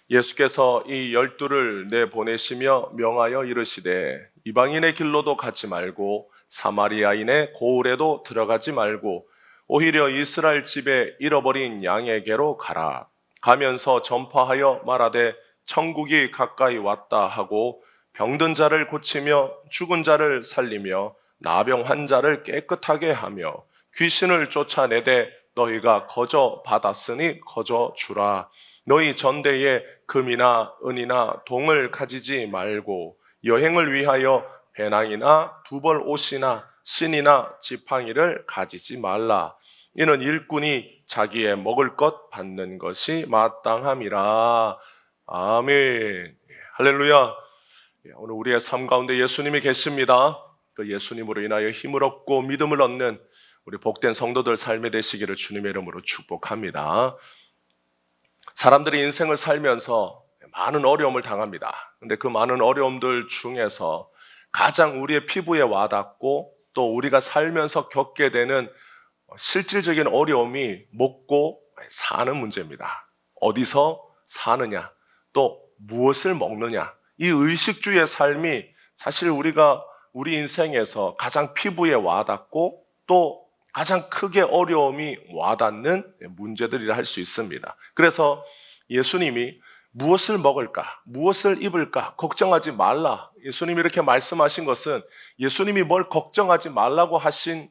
예수께서 이 12를 내보내시며 명하여 이르시되 이방인의 길로도 가지 말고 사마리아인의 고을에도 들어가지 말고 오히려 이스라엘 집에 잃어버린 양에게로 가라. 가면서 전파하여 말하되 천국이 가까이 왔다 하고 병든 자를 고치며 죽은 자를 살리며 나병 환자를 깨끗하게 하며 귀신을 쫓아내되 너희가 거저 받았으니 거저 주라. 너희 전대에 금이나 은이나 동을 가지지 말고 여행을 위하여 배낭이나 두벌 옷이나 신이나 지팡이를 가지지 말라. 이는 일꾼이 자기의 먹을 것 받는 것이 마땅함이라. 아멘. 할렐루야. 오늘 우리의 삶 가운데 예수님이 계십니다. 그 예수님으로 인하여 힘을 얻고 믿음을 얻는 우리 복된 성도들 삶이 되시기를 주님의 이름으로 축복합니다. 사람들이 인생을 살면서 많은 어려움을 당합니다. 근데 그 많은 어려움들 중에서 가장 우리의 피부에 와닿고 또 우리가 살면서 겪게 되는 실질적인 어려움이 먹고 사는 문제입니다. 어디서 사느냐, 또 무엇을 먹느냐. 이 의식주의 삶이 사실 우리 인생에서 가장 피부에 와닿고 또 가장 크게 어려움이 와닿는 문제들이라 할 수 있습니다. 그래서 예수님이 무엇을 먹을까, 무엇을 입을까 걱정하지 말라. 예수님이 이렇게 말씀하신 것은 예수님이 뭘 걱정하지 말라고 하신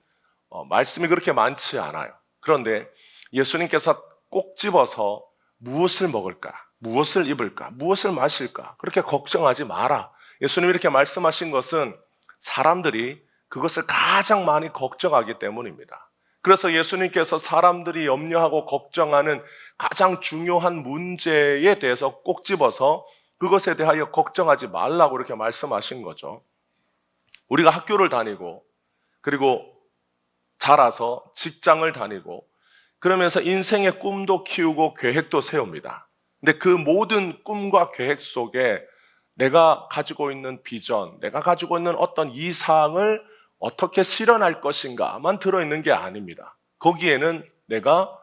말씀이 그렇게 많지 않아요. 그런데 예수님께서 꼭 집어서 무엇을 먹을까, 무엇을 입을까, 무엇을 마실까 그렇게 걱정하지 마라. 예수님이 이렇게 말씀하신 것은 사람들이 그것을 가장 많이 걱정하기 때문입니다. 그래서 예수님께서 사람들이 염려하고 걱정하는 가장 중요한 문제에 대해서 꼭 집어서 그것에 대하여 걱정하지 말라고 이렇게 말씀하신 거죠. 우리가 학교를 다니고 그리고 자라서 직장을 다니고 그러면서 인생의 꿈도 키우고 계획도 세웁니다. 근데 그 모든 꿈과 계획 속에 내가 가지고 있는 비전, 내가 가지고 있는 어떤 이상을 어떻게 실현할 것인가만 들어있는 게 아닙니다. 거기에는 내가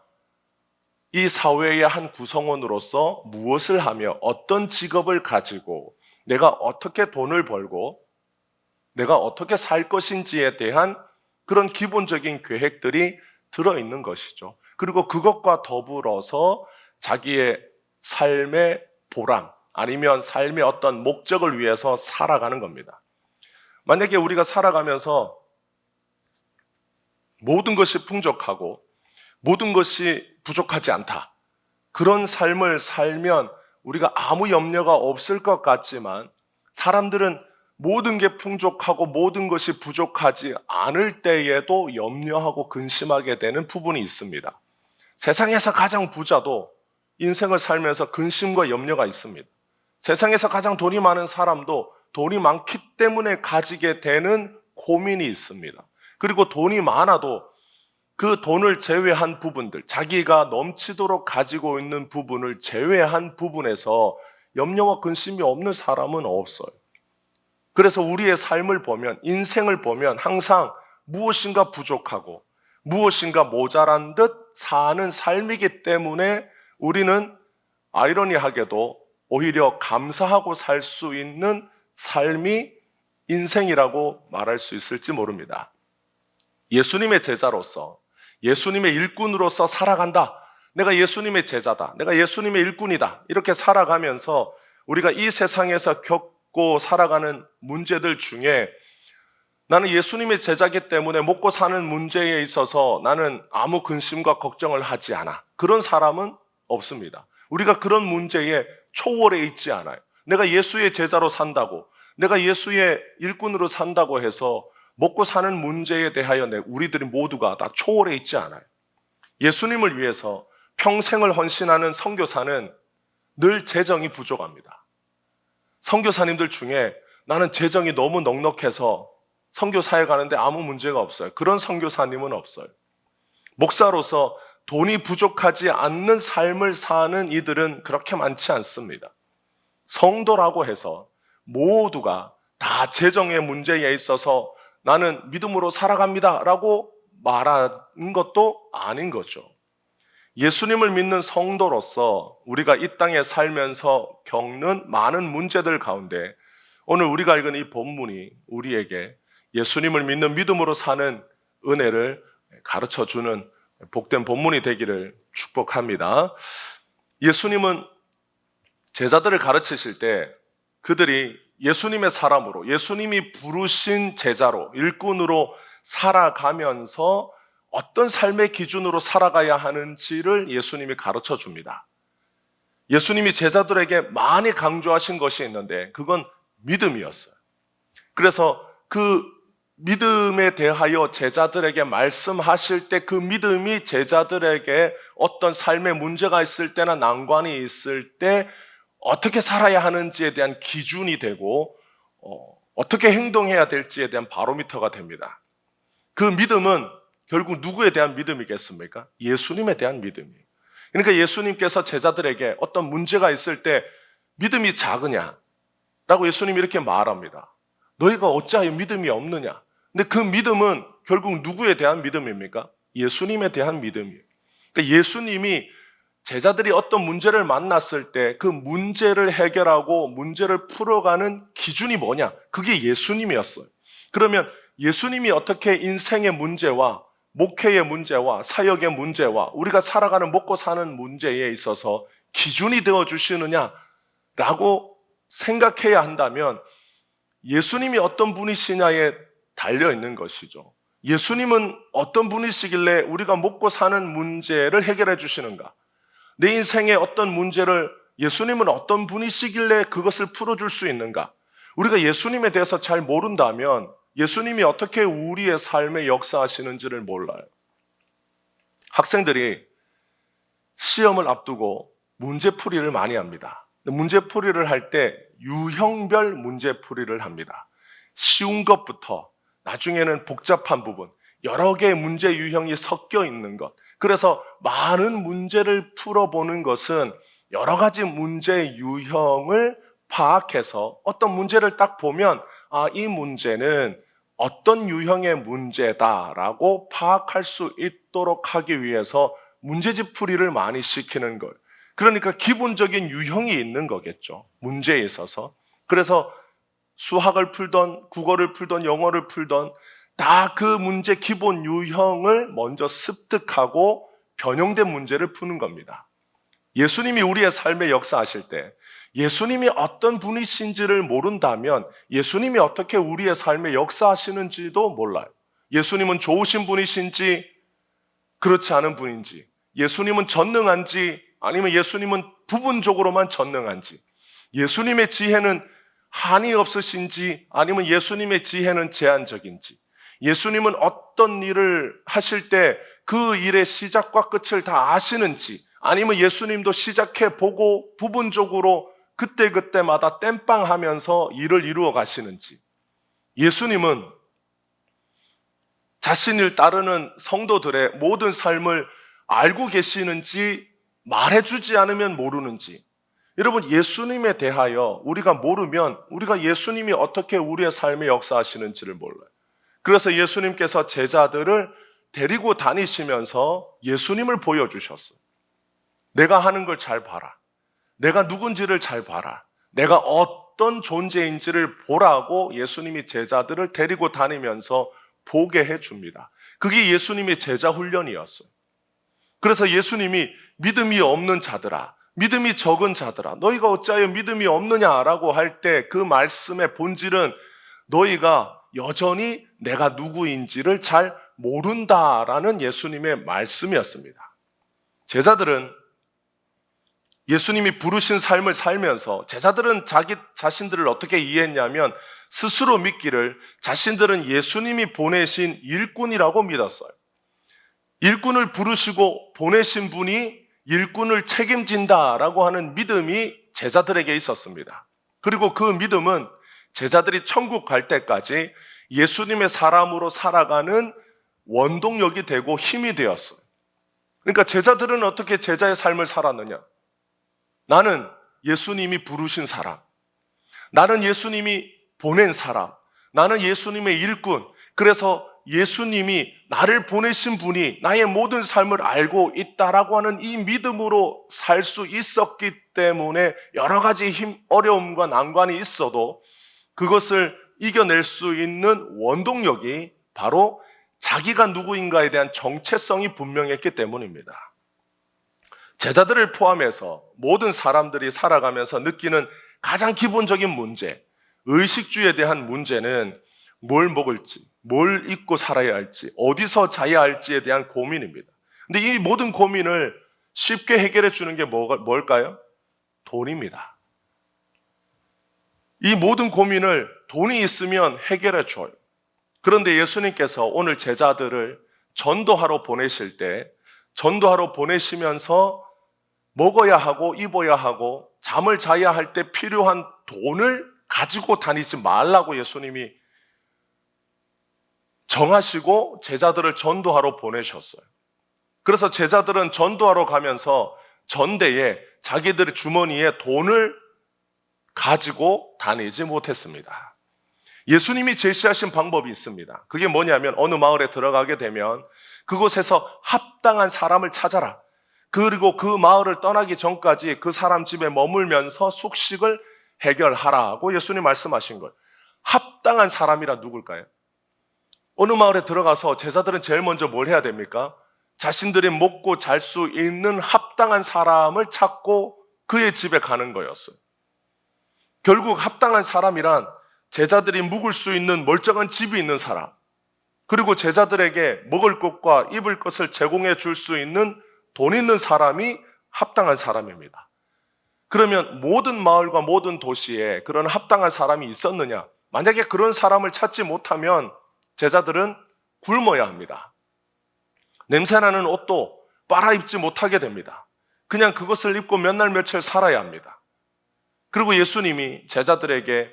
이 사회의 한 구성원으로서 무엇을 하며 어떤 직업을 가지고 내가 어떻게 돈을 벌고 내가 어떻게 살 것인지에 대한 그런 기본적인 계획들이 들어있는 것이죠. 그리고 그것과 더불어서 자기의 삶의 보람 아니면 삶의 어떤 목적을 위해서 살아가는 겁니다. 만약에 우리가 살아가면서 모든 것이 풍족하고 모든 것이 부족하지 않다. 그런 삶을 살면 우리가 아무 염려가 없을 것 같지만 사람들은 모든 게 풍족하고 모든 것이 부족하지 않을 때에도 염려하고 근심하게 되는 부분이 있습니다. 세상에서 가장 부자도 인생을 살면서 근심과 염려가 있습니다. 세상에서 가장 돈이 많은 사람도 돈이 많기 때문에 가지게 되는 고민이 있습니다. 그리고 돈이 많아도 그 돈을 제외한 부분들, 자기가 넘치도록 가지고 있는 부분을 제외한 부분에서 염려와 근심이 없는 사람은 없어요. 그래서 우리의 삶을 보면, 인생을 보면 항상 무엇인가 부족하고 무엇인가 모자란 듯 사는 삶이기 때문에 우리는 아이러니하게도 오히려 감사하고 살 수 있는 삶이 인생이라고 말할 수 있을지 모릅니다. 예수님의 제자로서, 예수님의 일꾼으로서 살아간다. 내가 예수님의 제자다. 내가 예수님의 일꾼이다. 이렇게 살아가면서 우리가 이 세상에서 겪고 살아가는 문제들 중에 나는 예수님의 제자이기 때문에 먹고 사는 문제에 있어서 나는 아무 근심과 걱정을 하지 않아. 그런 사람은 없습니다. 우리가 그런 문제에 초월해 있지 않아요. 내가 예수의 제자로 산다고, 내가 예수의 일꾼으로 산다고 해서 먹고 사는 문제에 대하여 우리들이 모두가 다 초월해 있지 않아요. 예수님을 위해서 평생을 헌신하는 선교사는 늘 재정이 부족합니다. 선교사님들 중에 나는 재정이 너무 넉넉해서 선교사에 가는데 아무 문제가 없어요. 그런 선교사님은 없어요. 목사로서 돈이 부족하지 않는 삶을 사는 이들은 그렇게 많지 않습니다. 성도라고 해서 모두가 다 재정의 문제에 있어서 나는 믿음으로 살아갑니다 라고 말하는 것도 아닌 거죠. 예수님을 믿는 성도로서 우리가 이 땅에 살면서 겪는 많은 문제들 가운데 오늘 우리가 읽은 이 본문이 우리에게 예수님을 믿는 믿음으로 사는 은혜를 가르쳐주는 복된 본문이 되기를 축복합니다. 예수님은 제자들을 가르치실 때 그들이 예수님의 사람으로, 예수님이 부르신 제자로, 일꾼으로 살아가면서 어떤 삶의 기준으로 살아가야 하는지를 예수님이 가르쳐 줍니다. 예수님이 제자들에게 많이 강조하신 것이 있는데 그건 믿음이었어요. 그래서 그 믿음에 대하여 제자들에게 말씀하실 때 그 믿음이 제자들에게 어떤 삶의 문제가 있을 때나 난관이 있을 때 어떻게 살아야 하는지에 대한 기준이 되고 어떻게 행동해야 될지에 대한 바로미터가 됩니다. 그 믿음은 결국 누구에 대한 믿음이겠습니까? 예수님에 대한 믿음이에요. 그러니까 예수님께서 제자들에게 어떤 문제가 있을 때 믿음이 작으냐? 라고 예수님이 이렇게 말합니다. 너희가 어찌하여 믿음이 없느냐? 근데 그 믿음은 결국 누구에 대한 믿음입니까? 예수님에 대한 믿음이에요. 그러니까 예수님이 제자들이 어떤 문제를 만났을 때 그 문제를 해결하고 문제를 풀어가는 기준이 뭐냐? 그게 예수님이었어요. 그러면 예수님이 어떻게 인생의 문제와 목회의 문제와 사역의 문제와 우리가 살아가는 먹고 사는 문제에 있어서 기준이 되어 주시느냐라고 생각해야 한다면 예수님이 어떤 분이시냐에 달려 있는 것이죠. 예수님은 어떤 분이시길래 우리가 먹고 사는 문제를 해결해 주시는가? 내 인생의 어떤 문제를 예수님은 어떤 분이시길래 그것을 풀어줄 수 있는가? 우리가 예수님에 대해서 잘 모른다면 예수님이 어떻게 우리의 삶에 역사하시는지를 몰라요. 학생들이 시험을 앞두고 문제풀이를 많이 합니다. 문제풀이를 할 때 유형별 문제풀이를 합니다. 쉬운 것부터 나중에는 복잡한 부분, 여러 개의 문제 유형이 섞여 있는 것. 그래서 많은 문제를 풀어보는 것은 여러 가지 문제 유형을 파악해서 어떤 문제를 딱 보면 이 문제는 어떤 유형의 문제다라고 파악할 수 있도록 하기 위해서 문제집 풀이를 많이 시키는 걸. 그러니까 기본적인 유형이 있는 거겠죠. 문제에 있어서. 그래서 수학을 풀던 국어를 풀던 영어를 풀던 다 그 문제 기본 유형을 먼저 습득하고 변형된 문제를 푸는 겁니다. 예수님이 우리의 삶에 역사하실 때 예수님이 어떤 분이신지를 모른다면 예수님이 어떻게 우리의 삶에 역사하시는지도 몰라요. 예수님은 좋으신 분이신지 그렇지 않은 분인지, 예수님은 전능한지 아니면 예수님은 부분적으로만 전능한지, 예수님의 지혜는 한이 없으신지 아니면 예수님의 지혜는 제한적인지, 예수님은 어떤 일을 하실 때 그 일의 시작과 끝을 다 아시는지 아니면 예수님도 시작해보고 부분적으로 그때그때마다 땜빵하면서 일을 이루어 가시는지, 예수님은 자신을 따르는 성도들의 모든 삶을 알고 계시는지 말해주지 않으면 모르는지, 여러분 예수님에 대하여 우리가 모르면 우리가 예수님이 어떻게 우리의 삶에 역사하시는지를 몰라요. 그래서 예수님께서 제자들을 데리고 다니시면서 예수님을 보여주셨어요. 내가 하는 걸 잘 봐라. 내가 누군지를 잘 봐라. 내가 어떤 존재인지를 보라고 예수님이 제자들을 데리고 다니면서 보게 해줍니다. 그게 예수님의 제자 훈련이었어요. 그래서 예수님이 믿음이 없는 자들아, 믿음이 적은 자들아, 너희가 어찌하여 믿음이 없느냐라고 할 때 그 말씀의 본질은 너희가 여전히 내가 누구인지를 잘 모른다라는 예수님의 말씀이었습니다. 제자들은 예수님이 부르신 삶을 살면서 제자들은 자기 자신들을 어떻게 이해했냐면 스스로 믿기를 자신들은 예수님이 보내신 일꾼이라고 믿었어요. 일꾼을 부르시고 보내신 분이 일꾼을 책임진다라고 하는 믿음이 제자들에게 있었습니다. 그리고 그 믿음은 제자들이 천국 갈 때까지 예수님의 사람으로 살아가는 원동력이 되고 힘이 되었어요. 그러니까 제자들은 어떻게 제자의 삶을 살았느냐? 나는 예수님이 부르신 사람, 나는 예수님이 보낸 사람, 나는 예수님의 일꾼, 그래서 예수님이 나를 보내신 분이 나의 모든 삶을 알고 있다라고 하는 이 믿음으로 살 수 있었기 때문에 여러 가지 어려움과 난관이 있어도 그것을 이겨낼 수 있는 원동력이 바로 자기가 누구인가에 대한 정체성이 분명했기 때문입니다. 제자들을 포함해서 모든 사람들이 살아가면서 느끼는 가장 기본적인 문제, 의식주에 대한 문제는 뭘 먹을지, 뭘 입고 살아야 할지, 어디서 자야 할지에 대한 고민입니다. 근데 이 모든 고민을 쉽게 해결해 주는 게 뭘까요? 돈입니다. 이 모든 고민을 돈이 있으면 해결해 줘요. 그런데 예수님께서 오늘 제자들을 전도하러 보내실 때, 전도하러 보내시면서 먹어야 하고 입어야 하고 잠을 자야 할 때 필요한 돈을 가지고 다니지 말라고 예수님이 정하시고 제자들을 전도하러 보내셨어요. 그래서 제자들은 전도하러 가면서 전대에 자기들의 주머니에 돈을 가지고 다니지 못했습니다. 예수님이 제시하신 방법이 있습니다. 그게 뭐냐면 어느 마을에 들어가게 되면 그곳에서 합당한 사람을 찾아라. 그리고 그 마을을 떠나기 전까지 그 사람 집에 머물면서 숙식을 해결하라고 예수님 말씀하신 거예요. 합당한 사람이라 누굴까요? 어느 마을에 들어가서 제자들은 제일 먼저 뭘 해야 됩니까? 자신들이 먹고 잘 수 있는 합당한 사람을 찾고 그의 집에 가는 거였어요. 결국 합당한 사람이란 제자들이 묵을 수 있는 멀쩡한 집이 있는 사람, 그리고 제자들에게 먹을 것과 입을 것을 제공해 줄 수 있는 돈 있는 사람이 합당한 사람입니다. 그러면 모든 마을과 모든 도시에 그런 합당한 사람이 있었느냐? 만약에 그런 사람을 찾지 못하면 제자들은 굶어야 합니다. 냄새나는 옷도 빨아입지 못하게 됩니다. 그냥 그것을 입고 몇 날 며칠 살아야 합니다. 그리고 예수님이 제자들에게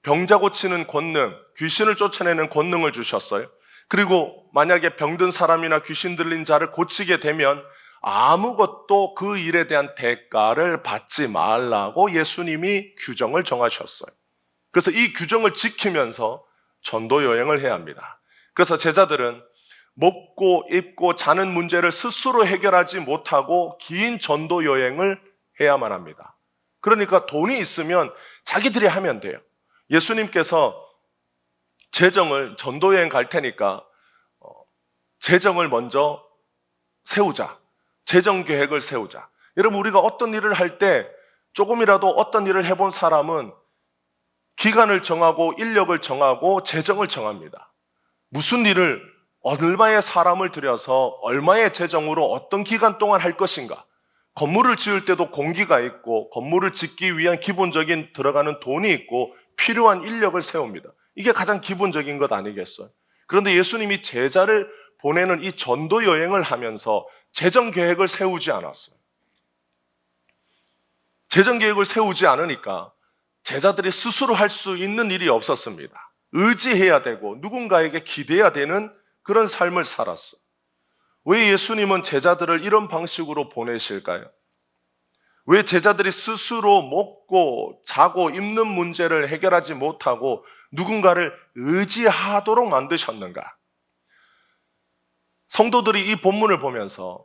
병자 고치는 권능, 귀신을 쫓아내는 권능을 주셨어요. 그리고 만약에 병든 사람이나 귀신 들린 자를 고치게 되면 아무것도 그 일에 대한 대가를 받지 말라고 예수님이 규정을 정하셨어요. 그래서 이 규정을 지키면서 전도 여행을 해야 합니다. 그래서 제자들은 먹고 입고 자는 문제를 스스로 해결하지 못하고 긴 전도 여행을 해야만 합니다. 그러니까 돈이 있으면 자기들이 하면 돼요. 예수님께서 재정을 전도 여행 갈 테니까 재정을 먼저 세우자. 재정 계획을 세우자. 여러분, 우리가 어떤 일을 할 때 조금이라도 어떤 일을 해본 사람은 기간을 정하고 인력을 정하고 재정을 정합니다. 무슨 일을 얼마의 사람을 들여서 얼마의 재정으로 어떤 기간 동안 할 것인가. 건물을 지을 때도 공기가 있고 건물을 짓기 위한 기본적인 들어가는 돈이 있고 필요한 인력을 세웁니다. 이게 가장 기본적인 것 아니겠어요? 그런데 예수님이 제자를 보내는 이 전도 여행을 하면서 재정 계획을 세우지 않았어요. 재정 계획을 세우지 않으니까 제자들이 스스로 할 수 있는 일이 없었습니다. 의지해야 되고 누군가에게 기대야 되는 그런 삶을 살았어요. 왜 예수님은 제자들을 이런 방식으로 보내실까요? 왜 제자들이 스스로 먹고 자고 입는 문제를 해결하지 못하고 누군가를 의지하도록 만드셨는가? 성도들이 이 본문을 보면서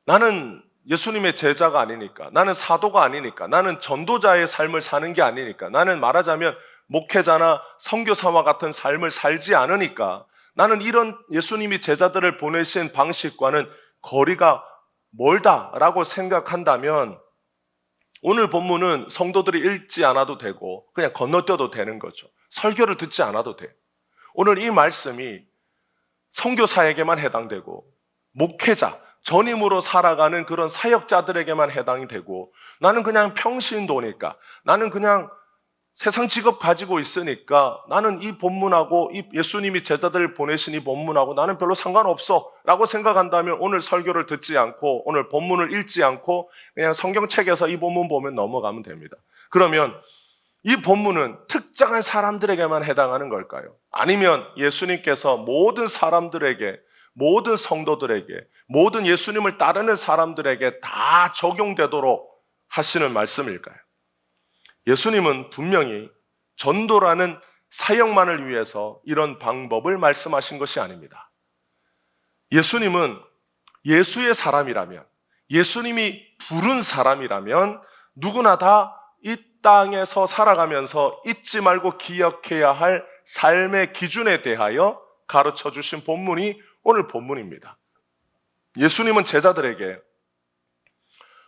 나는 예수님의 제자가 아니니까, 나는 사도가 아니니까, 나는 전도자의 삶을 사는 게 아니니까, 나는 말하자면 목회자나 선교사와 같은 삶을 살지 않으니까 나는 이런 예수님이 제자들을 보내신 방식과는 거리가 멀다라고 생각한다면 오늘 본문은 성도들이 읽지 않아도 되고 그냥 건너뛰어도 되는 거죠. 설교를 듣지 않아도 돼요. 오늘 이 말씀이 선교사에게만 해당되고 목회자, 전임으로 살아가는 그런 사역자들에게만 해당이 되고 나는 그냥 평신도니까, 나는 그냥 세상 직업 가지고 있으니까 나는 이 본문하고 이 예수님이 제자들을 보내신 이 본문하고 나는 별로 상관없어 라고 생각한다면 오늘 설교를 듣지 않고 오늘 본문을 읽지 않고 그냥 성경책에서 이 본문 보면 넘어가면 됩니다. 그러면 이 본문은 특정한 사람들에게만 해당하는 걸까요? 아니면 예수님께서 모든 사람들에게, 모든 성도들에게, 모든 예수님을 따르는 사람들에게 다 적용되도록 하시는 말씀일까요? 예수님은 분명히 전도라는 사역만을 위해서 이런 방법을 말씀하신 것이 아닙니다. 예수님은 예수의 사람이라면, 예수님이 부른 사람이라면 누구나 다 이 땅에서 살아가면서 잊지 말고 기억해야 할 삶의 기준에 대하여 가르쳐 주신 본문이 오늘 본문입니다. 예수님은 제자들에게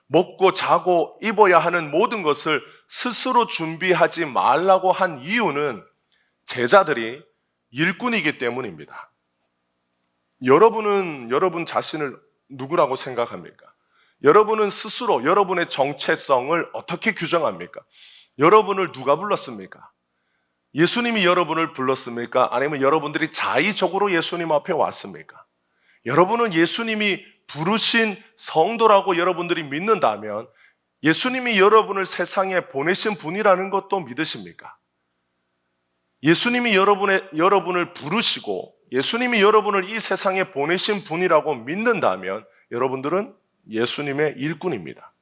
먹고 자고 입어야 하는 모든 것을 스스로 준비하지 말라고 한 이유는 제자들이 일꾼이기 때문입니다. 여러분은 여러분 자신을 누구라고 생각합니까? 여러분은 스스로 여러분의 정체성을 어떻게 규정합니까? 여러분을 누가 불렀습니까? 예수님이 여러분을 불렀습니까? 아니면 여러분들이 자의적으로 예수님 앞에 왔습니까? 여러분은 예수님이 부르신 성도라고 여러분들이 믿는다면 예수님이 여러분을 세상에 보내신 분이라는 것도 믿으십니까? 예수님이 여러분을 부르시고 예수님이 여러분을 이 세상에 보내신 분이라고 믿는다면 여러분들은 예수님의 일꾼입니다.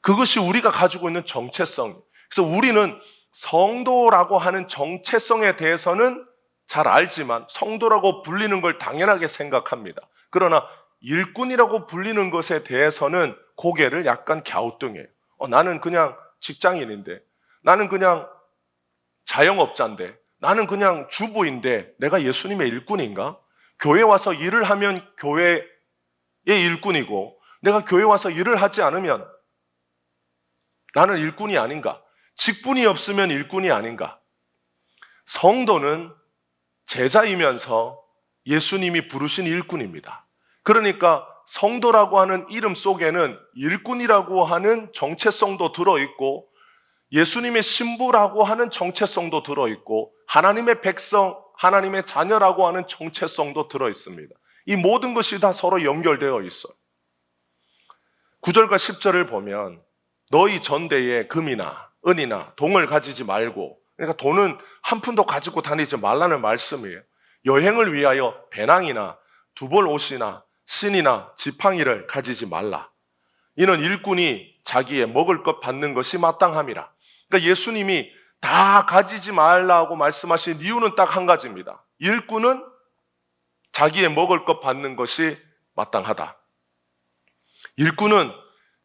그것이 우리가 가지고 있는 정체성. 그래서 우리는 성도라고 하는 정체성에 대해서는 잘 알지만 성도라고 불리는 걸 당연하게 생각합니다. 그러나 일꾼이라고 불리는 것에 대해서는 고개를 약간 갸우뚱해요. 나는 그냥 직장인인데, 나는 그냥 자영업자인데, 나는 그냥 주부인데 내가 예수님의 일꾼인가? 교회 와서 일을 하면 교회의 일꾼이고 내가 교회 와서 일을 하지 않으면 나는 일꾼이 아닌가? 직분이 없으면 일꾼이 아닌가? 성도는 제자이면서 예수님이 부르신 일꾼입니다. 그러니까 성도라고 하는 이름 속에는 일꾼이라고 하는 정체성도 들어있고 예수님의 신부라고 하는 정체성도 들어있고 하나님의 백성, 하나님의 자녀라고 하는 정체성도 들어있습니다. 이 모든 것이 다 서로 연결되어 있어요. 9절과 10절을 보면 너희 전대에 금이나 은이나 동을 가지지 말고, 그러니까 돈은 한 푼도 가지고 다니지 말라는 말씀이에요. 여행을 위하여 배낭이나 두벌 옷이나 신이나 지팡이를 가지지 말라. 이는 일꾼이 자기의 먹을 것 받는 것이 마땅함이라. 그러니까 예수님이 다 가지지 말라고 말씀하신 이유는 딱 한 가지입니다. 일꾼은 자기의 먹을 것 받는 것이 마땅하다. 일꾼은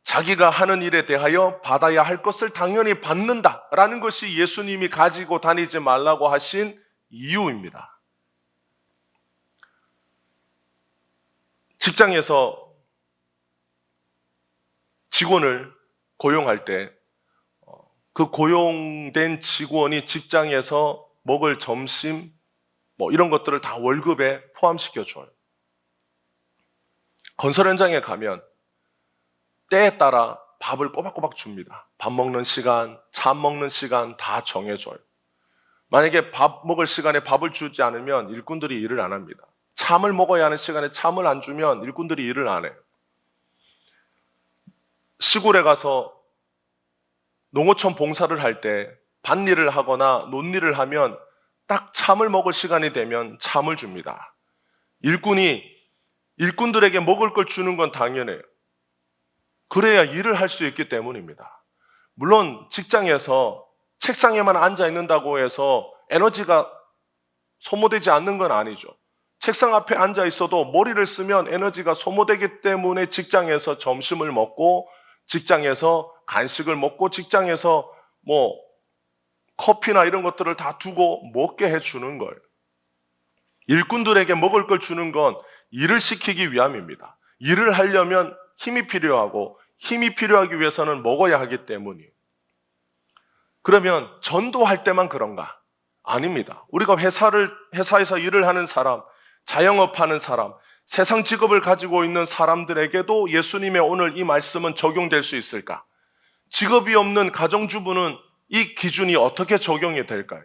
자기가 하는 일에 대하여 받아야 할 것을 당연히 받는다라는 것이 예수님이 가지고 다니지 말라고 하신 이유입니다. 직장에서 직원을 고용할 때 그 고용된 직원이 직장에서 먹을 점심 이런 것들을 다 월급에 포함시켜줘요. 건설 현장에 가면 때에 따라 밥을 꼬박꼬박 줍니다. 밥 먹는 시간, 참 먹는 시간 다 정해줘요. 만약에 밥 먹을 시간에 밥을 주지 않으면 일꾼들이 일을 안 합니다. 참을 먹어야 하는 시간에 참을 안 주면 일꾼들이 일을 안 해요. 시골에 가서 농어촌 봉사를 할 때 밭일을 하거나 논일을 하면 딱 참을 먹을 시간이 되면 참을 줍니다. 일꾼들에게 먹을 걸 주는 건 당연해요. 그래야 일을 할 수 있기 때문입니다. 물론 직장에서 책상에만 앉아 있는다고 해서 에너지가 소모되지 않는 건 아니죠. 책상 앞에 앉아 있어도 머리를 쓰면 에너지가 소모되기 때문에 직장에서 점심을 먹고 직장에서 간식을 먹고 직장에서 커피나 이런 것들을 다 두고 먹게 해주는 거예요. 일꾼들에게 먹을 걸 주는 건 일을 시키기 위함입니다. 일을 하려면 힘이 필요하고 힘이 필요하기 위해서는 먹어야 하기 때문이에요. 그러면 전도할 때만 그런가? 아닙니다. 우리가 회사에서 일을 하는 사람, 자영업하는 사람, 세상 직업을 가지고 있는 사람들에게도 예수님의 오늘 이 말씀은 적용될 수 있을까? 직업이 없는 가정주부는 이 기준이 어떻게 적용이 될까요?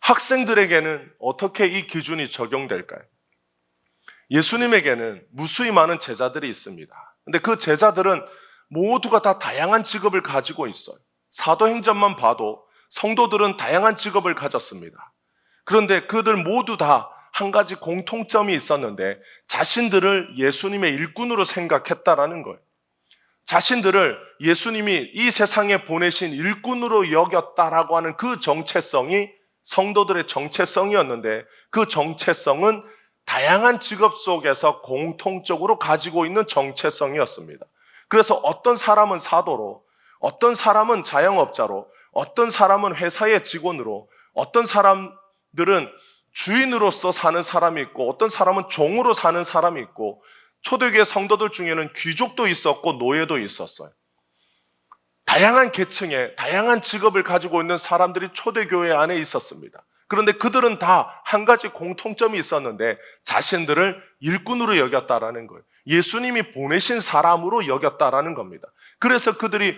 학생들에게는 어떻게 이 기준이 적용될까요? 예수님에게는 무수히 많은 제자들이 있습니다. 근데 그 제자들은 모두가 다 다양한 직업을 가지고 있어요. 사도행전만 봐도 성도들은 다양한 직업을 가졌습니다. 그런데 그들 모두 다 한 가지 공통점이 있었는데 자신들을 예수님의 일꾼으로 생각했다라는 거예요. 자신들을 예수님이 이 세상에 보내신 일꾼으로 여겼다라고 하는 그 정체성이 성도들의 정체성이었는데 그 정체성은 다양한 직업 속에서 공통적으로 가지고 있는 정체성이었습니다. 그래서 어떤 사람은 사도로, 어떤 사람은 자영업자로, 어떤 사람은 회사의 직원으로, 어떤 사람들은 주인으로서 사는 사람이 있고 어떤 사람은 종으로 사는 사람이 있고 초대교회 성도들 중에는 귀족도 있었고 노예도 있었어요. 다양한 계층의 다양한 직업을 가지고 있는 사람들이 초대교회 안에 있었습니다. 그런데 그들은 다 한 가지 공통점이 있었는데 자신들을 일꾼으로 여겼다라는 거예요. 예수님이 보내신 사람으로 여겼다라는 겁니다. 그래서 그들이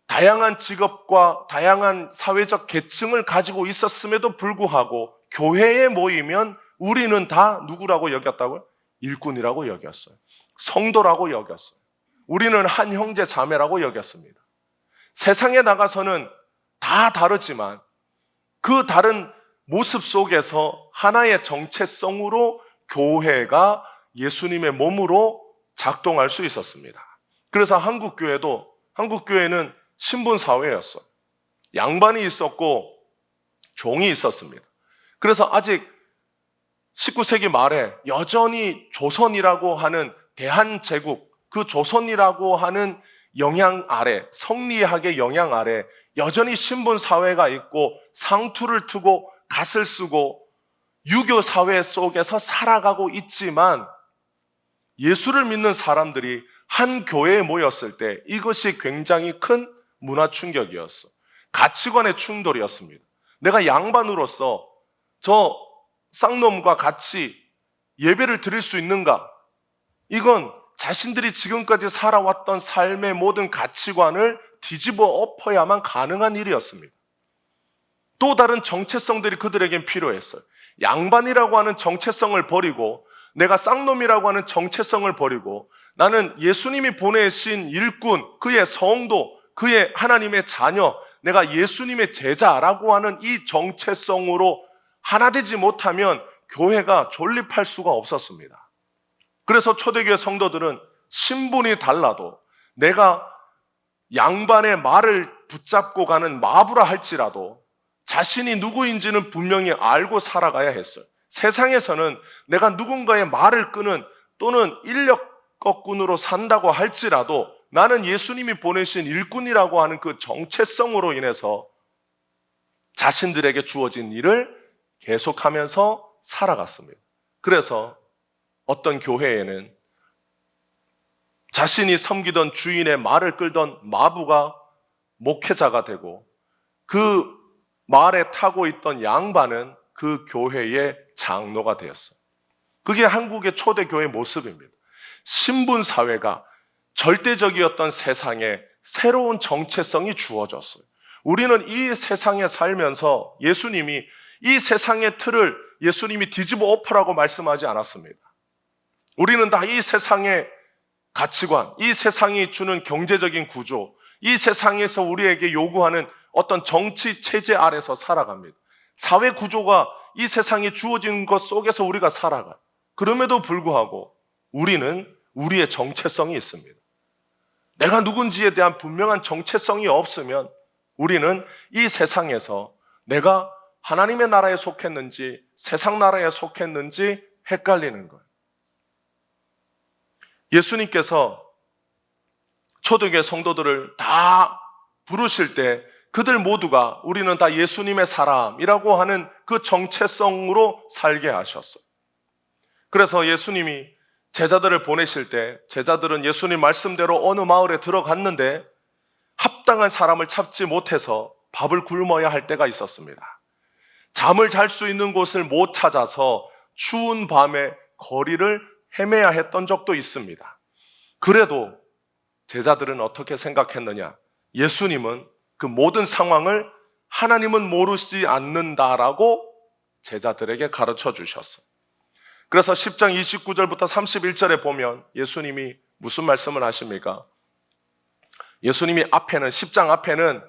다양한 직업과 다양한 사회적 계층을 가지고 있었음에도 불구하고 교회에 모이면 우리는 다 누구라고 여겼다고요? 일꾼이라고 여겼어요. 성도라고 여겼어요. 우리는 한 형제 자매라고 여겼습니다. 세상에 나가서는 다 다르지만 그 다른 모습 속에서 하나의 정체성으로 교회가 예수님의 몸으로 작동할 수 있었습니다. 그래서 한국교회는 신분사회였어요. 양반이 있었고 종이 있었습니다. 그래서 아직 19세기 말에 여전히 조선이라고 하는 대한제국, 그 조선이라고 하는 영향 아래, 성리학의 영향 아래 여전히 신분사회가 있고 상투를 트고 갓을 쓰고 유교사회 속에서 살아가고 있지만 예수를 믿는 사람들이 한 교회에 모였을 때 이것이 굉장히 큰 문화 충격이었어. 가치관의 충돌이었습니다. 내가 양반으로서 저 쌍놈과 같이 예배를 드릴 수 있는가? 이건 자신들이 지금까지 살아왔던 삶의 모든 가치관을 뒤집어 엎어야만 가능한 일이었습니다. 또 다른 정체성들이 그들에겐 필요했어요. 양반이라고 하는 정체성을 버리고 내가 쌍놈이라고 하는 정체성을 버리고 나는 예수님이 보내신 일꾼, 그의 성도, 그의 하나님의 자녀, 내가 예수님의 제자라고 하는 이 정체성으로 하나 되지 못하면 교회가 존립할 수가 없었습니다. 그래서 초대교회 성도들은 신분이 달라도 내가 양반의 말을 붙잡고 가는 마부라 할지라도 자신이 누구인지는 분명히 알고 살아가야 했어요. 세상에서는 내가 누군가의 말을 끄는 또는 인력거꾼으로 산다고 할지라도 나는 예수님이 보내신 일꾼이라고 하는 그 정체성으로 인해서 자신들에게 주어진 일을 계속하면서 살아갔습니다. 그래서 어떤 교회에는 자신이 섬기던 주인의 말을 끌던 마부가 목회자가 되고 그 말에 타고 있던 양반은 그 교회의 장로가 되었어요. 그게 한국의 초대교회 모습입니다. 신분사회가 절대적이었던 세상에 새로운 정체성이 주어졌어요. 우리는 이 세상에 살면서 예수님이 이 세상의 틀을 예수님이 뒤집어 엎으라고 말씀하지 않았습니다. 우리는 다 이 세상의 가치관, 이 세상이 주는 경제적인 구조, 이 세상에서 우리에게 요구하는 어떤 정치 체제 아래서 살아갑니다. 사회 구조가 이 세상에 주어진 것 속에서 우리가 살아가요. 그럼에도 불구하고 우리는 우리의 정체성이 있습니다. 내가 누군지에 대한 분명한 정체성이 없으면 우리는 이 세상에서 내가 하나님의 나라에 속했는지 세상 나라에 속했는지 헷갈리는 거예요. 예수님께서 초대교회 성도들을 다 부르실 때 그들 모두가 우리는 다 예수님의 사람이라고 하는 그 정체성으로 살게 하셨어요. 그래서 예수님이 제자들을 보내실 때 제자들은 예수님 말씀대로 어느 마을에 들어갔는데 합당한 사람을 찾지 못해서 밥을 굶어야 할 때가 있었습니다. 잠을 잘 수 있는 곳을 못 찾아서 추운 밤에 거리를 헤매야 했던 적도 있습니다. 그래도 제자들은 어떻게 생각했느냐? 예수님은 그 모든 상황을 하나님은 모르지 않는다라고 제자들에게 가르쳐 주셨어요. 그래서 10장 29절부터 31절에 보면 예수님이 무슨 말씀을 하십니까? 예수님이 앞에는 10장 앞에는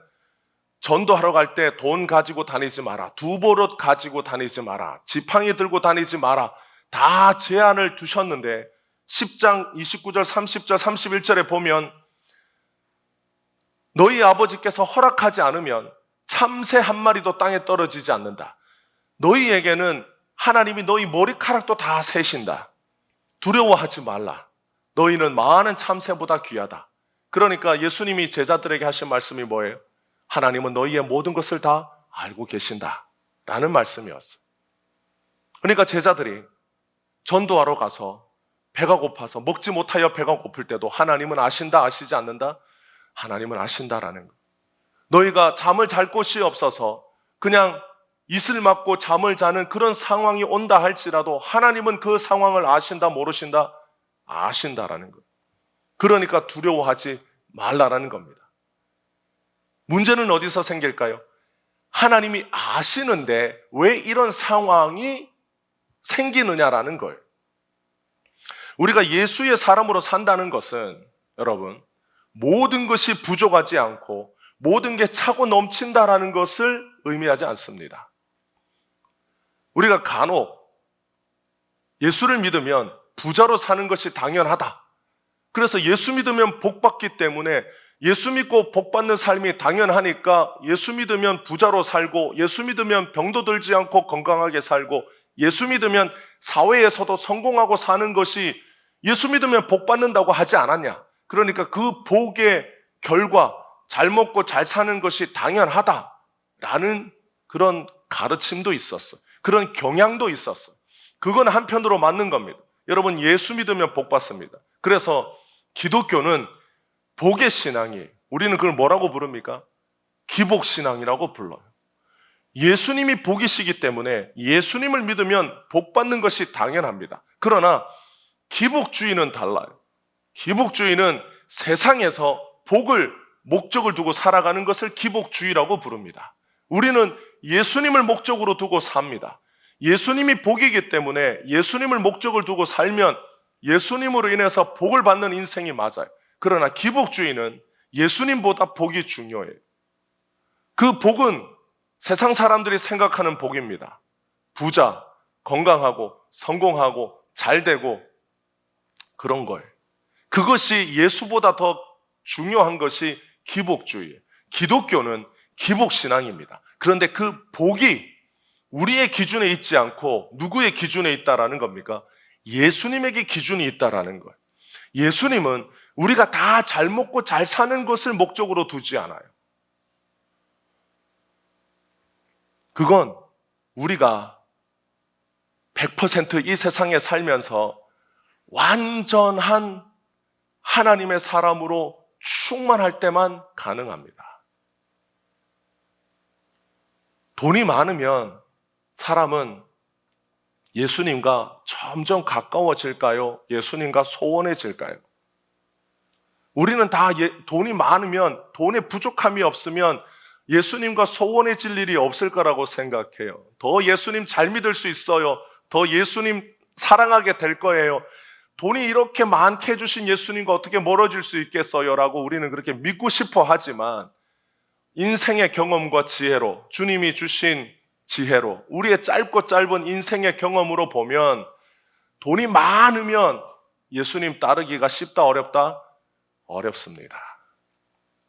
전도하러 갈 때 돈 가지고 다니지 마라, 두보릇 가지고 다니지 마라, 지팡이 들고 다니지 마라 다 제한을 두셨는데 10장 29절 30절 31절에 보면 너희 아버지께서 허락하지 않으면 참새 한 마리도 땅에 떨어지지 않는다. 너희에게는 하나님이 너희 머리카락도 다 세신다. 두려워하지 말라. 너희는 많은 참새보다 귀하다. 그러니까 예수님이 제자들에게 하신 말씀이 뭐예요? 하나님은 너희의 모든 것을 다 알고 계신다 라는 말씀이었어요. 그러니까 제자들이 전도하러 가서 배가 고파서 먹지 못하여 배가 고플 때도 하나님은 아신다, 아시지 않는다? 하나님은 아신다라는 거. 너희가 잠을 잘 곳이 없어서 그냥 이슬 맞고 잠을 자는 그런 상황이 온다 할지라도 하나님은 그 상황을 아신다, 모르신다? 아신다라는 거. 그러니까 두려워하지 말라라는 겁니다. 문제는 어디서 생길까요? 하나님이 아시는데 왜 이런 상황이 생기느냐라는 걸. 우리가 예수의 사람으로 산다는 것은 여러분, 모든 것이 부족하지 않고 모든 게 차고 넘친다라는 것을 의미하지 않습니다. 우리가 간혹 예수를 믿으면 부자로 사는 것이 당연하다. 그래서 예수 믿으면 복 받기 때문에 예수 믿고 복 받는 삶이 당연하니까 예수 믿으면 부자로 살고 예수 믿으면 병도 들지 않고 건강하게 살고 예수 믿으면 사회에서도 성공하고 사는 것이 예수 믿으면 복 받는다고 하지 않았냐. 그러니까 그 복의 결과 잘 먹고 잘 사는 것이 당연하다라는 그런 가르침도 있었어. 그런 경향도 있었어. 그건 한편으로 맞는 겁니다. 여러분, 예수 믿으면 복 받습니다. 그래서 기독교는 복의 신앙이, 우리는 그걸 뭐라고 부릅니까? 기복신앙이라고 불러요. 예수님이 복이시기 때문에 예수님을 믿으면 복 받는 것이 당연합니다. 그러나 기복주의는 달라요. 기복주의는 세상에서 복을 목적을 두고 살아가는 것을 기복주의라고 부릅니다. 우리는 예수님을 목적으로 두고 삽니다. 예수님이 복이기 때문에 예수님을 목적을 두고 살면 예수님으로 인해서 복을 받는 인생이 맞아요. 그러나 기복주의는 예수님보다 복이 중요해요. 그 복은 세상 사람들이 생각하는 복입니다. 부자, 건강하고 성공하고 잘되고 그런 거예요. 그것이 예수보다 더 중요한 것이 기복주의예요. 기독교는 기복신앙입니다. 그런데 그 복이 우리의 기준에 있지 않고 누구의 기준에 있다라는 겁니까? 예수님에게 기준이 있다라는 거예요. 예수님은 우리가 다 잘 먹고 잘 사는 것을 목적으로 두지 않아요. 그건 우리가 100% 이 세상에 살면서 완전한 하나님의 사람으로 충만할 때만 가능합니다. 돈이 많으면 사람은 예수님과 점점 가까워질까요? 예수님과 소원해질까요? 우리는 다 돈이 많으면, 돈에 부족함이 없으면 예수님과 소원해질 일이 없을 거라고 생각해요. 더 예수님 잘 믿을 수 있어요. 더 예수님 사랑하게 될 거예요. 돈이 이렇게 많게 해주신 예수님과 어떻게 멀어질 수 있겠어요? 라고 우리는 그렇게 믿고 싶어 하지만 인생의 경험과 지혜로, 주님이 주신 지혜로, 우리의 짧고 짧은 인생의 경험으로 보면 돈이 많으면 예수님 따르기가 쉽다, 어렵다? 어렵습니다.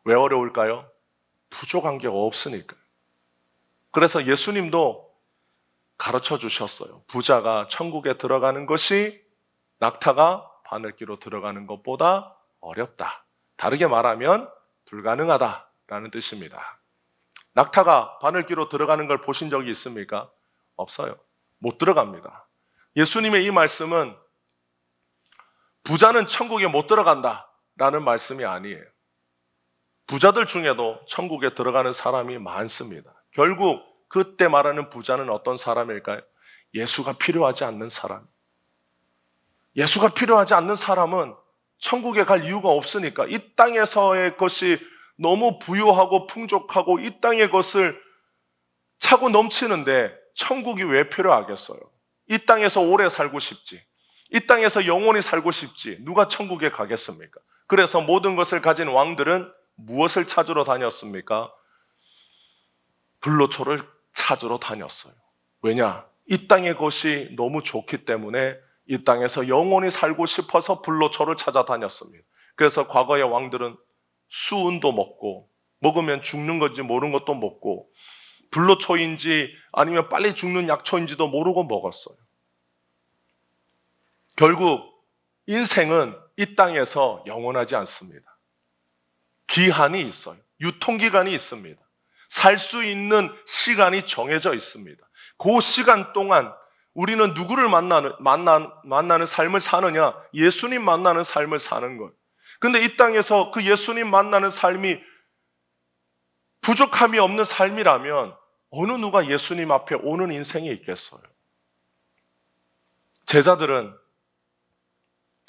왜 어려울까요? 부족한 게 없으니까. 그래서 예수님도 가르쳐 주셨어요. 부자가 천국에 들어가는 것이 낙타가 바늘기로 들어가는 것보다 어렵다. 다르게 말하면 불가능하다라는 뜻입니다. 낙타가 바늘기로 들어가는 걸 보신 적이 있습니까? 없어요. 못 들어갑니다. 예수님의 이 말씀은 부자는 천국에 못 들어간다라는 말씀이 아니에요. 부자들 중에도 천국에 들어가는 사람이 많습니다. 결국 그때 말하는 부자는 어떤 사람일까요? 예수가 필요하지 않는 사람. 예수가 필요하지 않는 사람은 천국에 갈 이유가 없으니까 이 땅에서의 것이 너무 부유하고 풍족하고 이 땅의 것을 차고 넘치는데 천국이 왜 필요하겠어요? 이 땅에서 오래 살고 싶지. 이 땅에서 영원히 살고 싶지. 누가 천국에 가겠습니까? 그래서 모든 것을 가진 왕들은 무엇을 찾으러 다녔습니까? 불로초를 찾으러 다녔어요. 왜냐? 이 땅의 것이 너무 좋기 때문에 이 땅에서 영원히 살고 싶어서 불로초를 찾아다녔습니다. 그래서 과거의 왕들은 수은도 먹고, 먹으면 죽는 건지 모르는 것도 먹고, 불로초인지 아니면 빨리 죽는 약초인지도 모르고 먹었어요. 결국 인생은 이 땅에서 영원하지 않습니다. 기한이 있어요. 유통기간이 있습니다. 살 수 있는 시간이 정해져 있습니다. 그 시간 동안 우리는 누구를 만나는 삶을 사느냐? 예수님 만나는 삶을 사는 거예요. 근데 이 땅에서 그 예수님 만나는 삶이 부족함이 없는 삶이라면 어느 누가 예수님 앞에 오는 인생이 있겠어요? 제자들은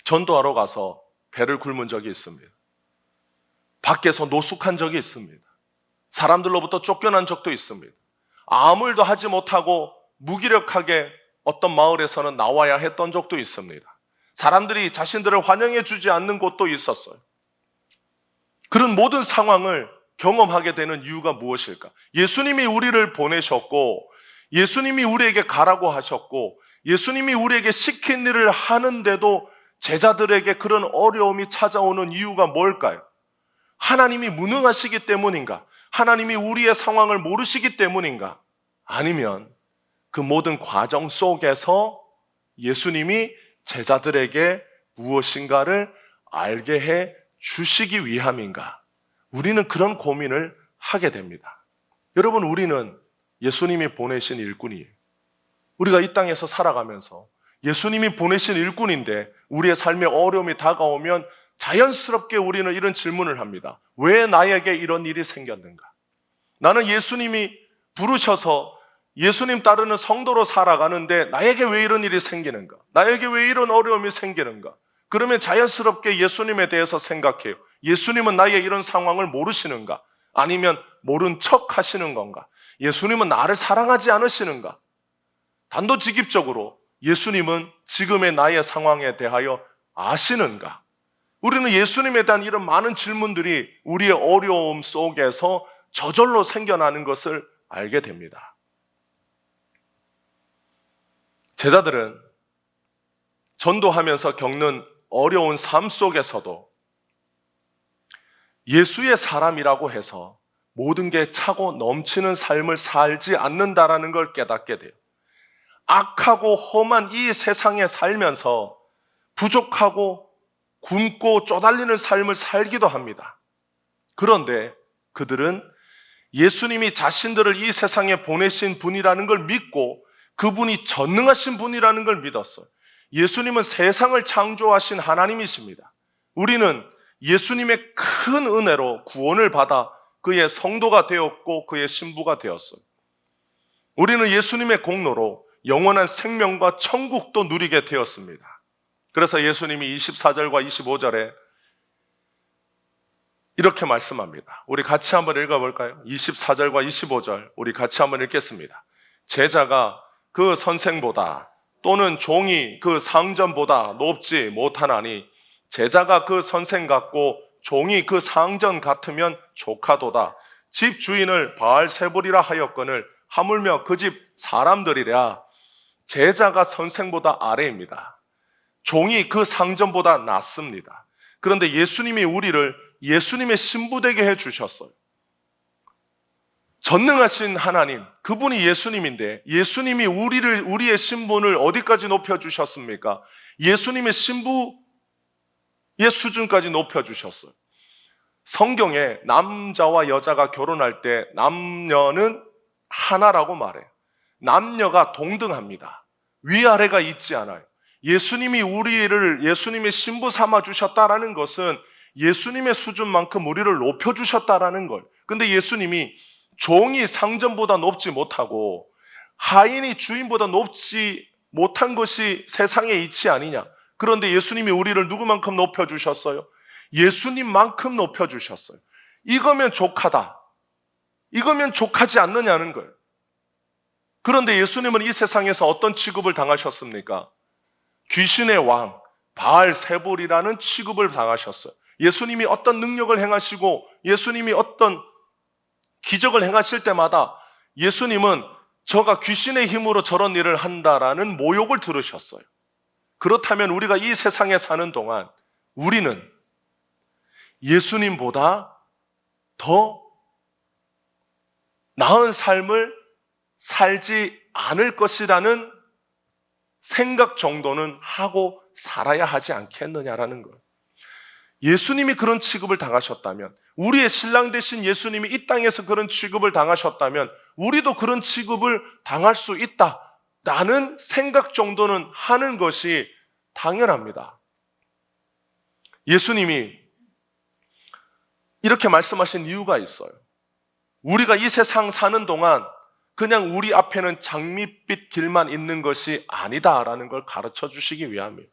전도하러 가서 배를 굶은 적이 있습니다. 밖에서 노숙한 적이 있습니다. 사람들로부터 쫓겨난 적도 있습니다. 아무 일도 하지 못하고 무기력하게 어떤 마을에서는 나와야 했던 적도 있습니다. 사람들이 자신들을 환영해 주지 않는 곳도 있었어요. 그런 모든 상황을 경험하게 되는 이유가 무엇일까? 예수님이 우리를 보내셨고, 예수님이 우리에게 가라고 하셨고, 예수님이 우리에게 시킨 일을 하는데도 제자들에게 그런 어려움이 찾아오는 이유가 뭘까요? 하나님이 무능하시기 때문인가? 하나님이 우리의 상황을 모르시기 때문인가? 아니면 그 모든 과정 속에서 예수님이 제자들에게 무엇인가를 알게 해 주시기 위함인가? 우리는 그런 고민을 하게 됩니다. 여러분, 우리는 예수님이 보내신 일꾼이에요. 우리가 이 땅에서 살아가면서 예수님이 보내신 일꾼인데 우리의 삶에 어려움이 다가오면 자연스럽게 우리는 이런 질문을 합니다. 왜 나에게 이런 일이 생겼는가? 나는 예수님이 부르셔서 예수님 따르는 성도로 살아가는데 나에게 왜 이런 일이 생기는가? 나에게 왜 이런 어려움이 생기는가? 그러면 자연스럽게 예수님에 대해서 생각해요. 예수님은 나의 이런 상황을 모르시는가? 아니면 모른 척 하시는 건가? 예수님은 나를 사랑하지 않으시는가? 단도직입적으로 예수님은 지금의 나의 상황에 대하여 아시는가? 우리는 예수님에 대한 이런 많은 질문들이 우리의 어려움 속에서 저절로 생겨나는 것을 알게 됩니다. 제자들은 전도하면서 겪는 어려운 삶 속에서도 예수의 사람이라고 해서 모든 게 차고 넘치는 삶을 살지 않는다라는 걸 깨닫게 돼요. 악하고 험한 이 세상에 살면서 부족하고 굶고 쪼달리는 삶을 살기도 합니다. 그런데 그들은 예수님이 자신들을 이 세상에 보내신 분이라는 걸 믿고 그분이 전능하신 분이라는 걸 믿었어요. 예수님은 세상을 창조하신 하나님이십니다. 우리는 예수님의 큰 은혜로 구원을 받아 그의 성도가 되었고 그의 신부가 되었어요. 우리는 예수님의 공로로 영원한 생명과 천국도 누리게 되었습니다. 그래서 예수님이 24절과 25절에 이렇게 말씀합니다. 우리 같이 한번 읽어볼까요? 24절과 25절 우리 같이 한번 읽겠습니다. 제자가 그 선생보다 또는 종이 그 상전보다 높지 못하나니 제자가 그 선생 같고 종이 그 상전 같으면 조카도다. 집 주인을 바알세불이라 하였거늘 하물며 그 집 사람들이랴. 제자가 선생보다 아래입니다. 종이 그 상전보다 낮습니다. 그런데 예수님이 우리를 예수님의 신부되게 해주셨어요. 전능하신 하나님, 그분이 예수님인데 예수님이 우리의 신분을 어디까지 높여주셨습니까? 예수님의 신부의 수준까지 높여주셨어요. 성경에 남자와 여자가 결혼할 때 남녀는 하나라고 말해요. 남녀가 동등합니다. 위아래가 있지 않아요. 예수님이 우리를 예수님의 신부 삼아 주셨다라는 것은 예수님의 수준만큼 우리를 높여주셨다라는 걸. 근데 예수님이 종이 상전보다 높지 못하고 하인이 주인보다 높지 못한 것이 세상에 이치 아니냐. 그런데 예수님이 우리를 누구만큼 높여주셨어요? 예수님만큼 높여주셨어요. 이거면 족하다. 이거면 족하지 않느냐는 거예요. 그런데 예수님은 이 세상에서 어떤 취급을 당하셨습니까? 귀신의 왕, 바알세불이라는 취급을 당하셨어요. 예수님이 어떤 능력을 행하시고 예수님이 어떤 기적을 행하실 때마다 예수님은 저가 귀신의 힘으로 저런 일을 한다라는 모욕을 들으셨어요. 그렇다면 우리가 이 세상에 사는 동안 우리는 예수님보다 더 나은 삶을 살지 않을 것이라는 생각 정도는 하고 살아야 하지 않겠느냐라는 거예요. 예수님이 그런 취급을 당하셨다면, 우리의 신랑 되신 예수님이 이 땅에서 그런 취급을 당하셨다면 우리도 그런 취급을 당할 수 있다라는 생각 정도는 하는 것이 당연합니다. 예수님이 이렇게 말씀하신 이유가 있어요. 우리가 이 세상 사는 동안 그냥 우리 앞에는 장밋빛 길만 있는 것이 아니다라는 걸 가르쳐 주시기 위함이에요.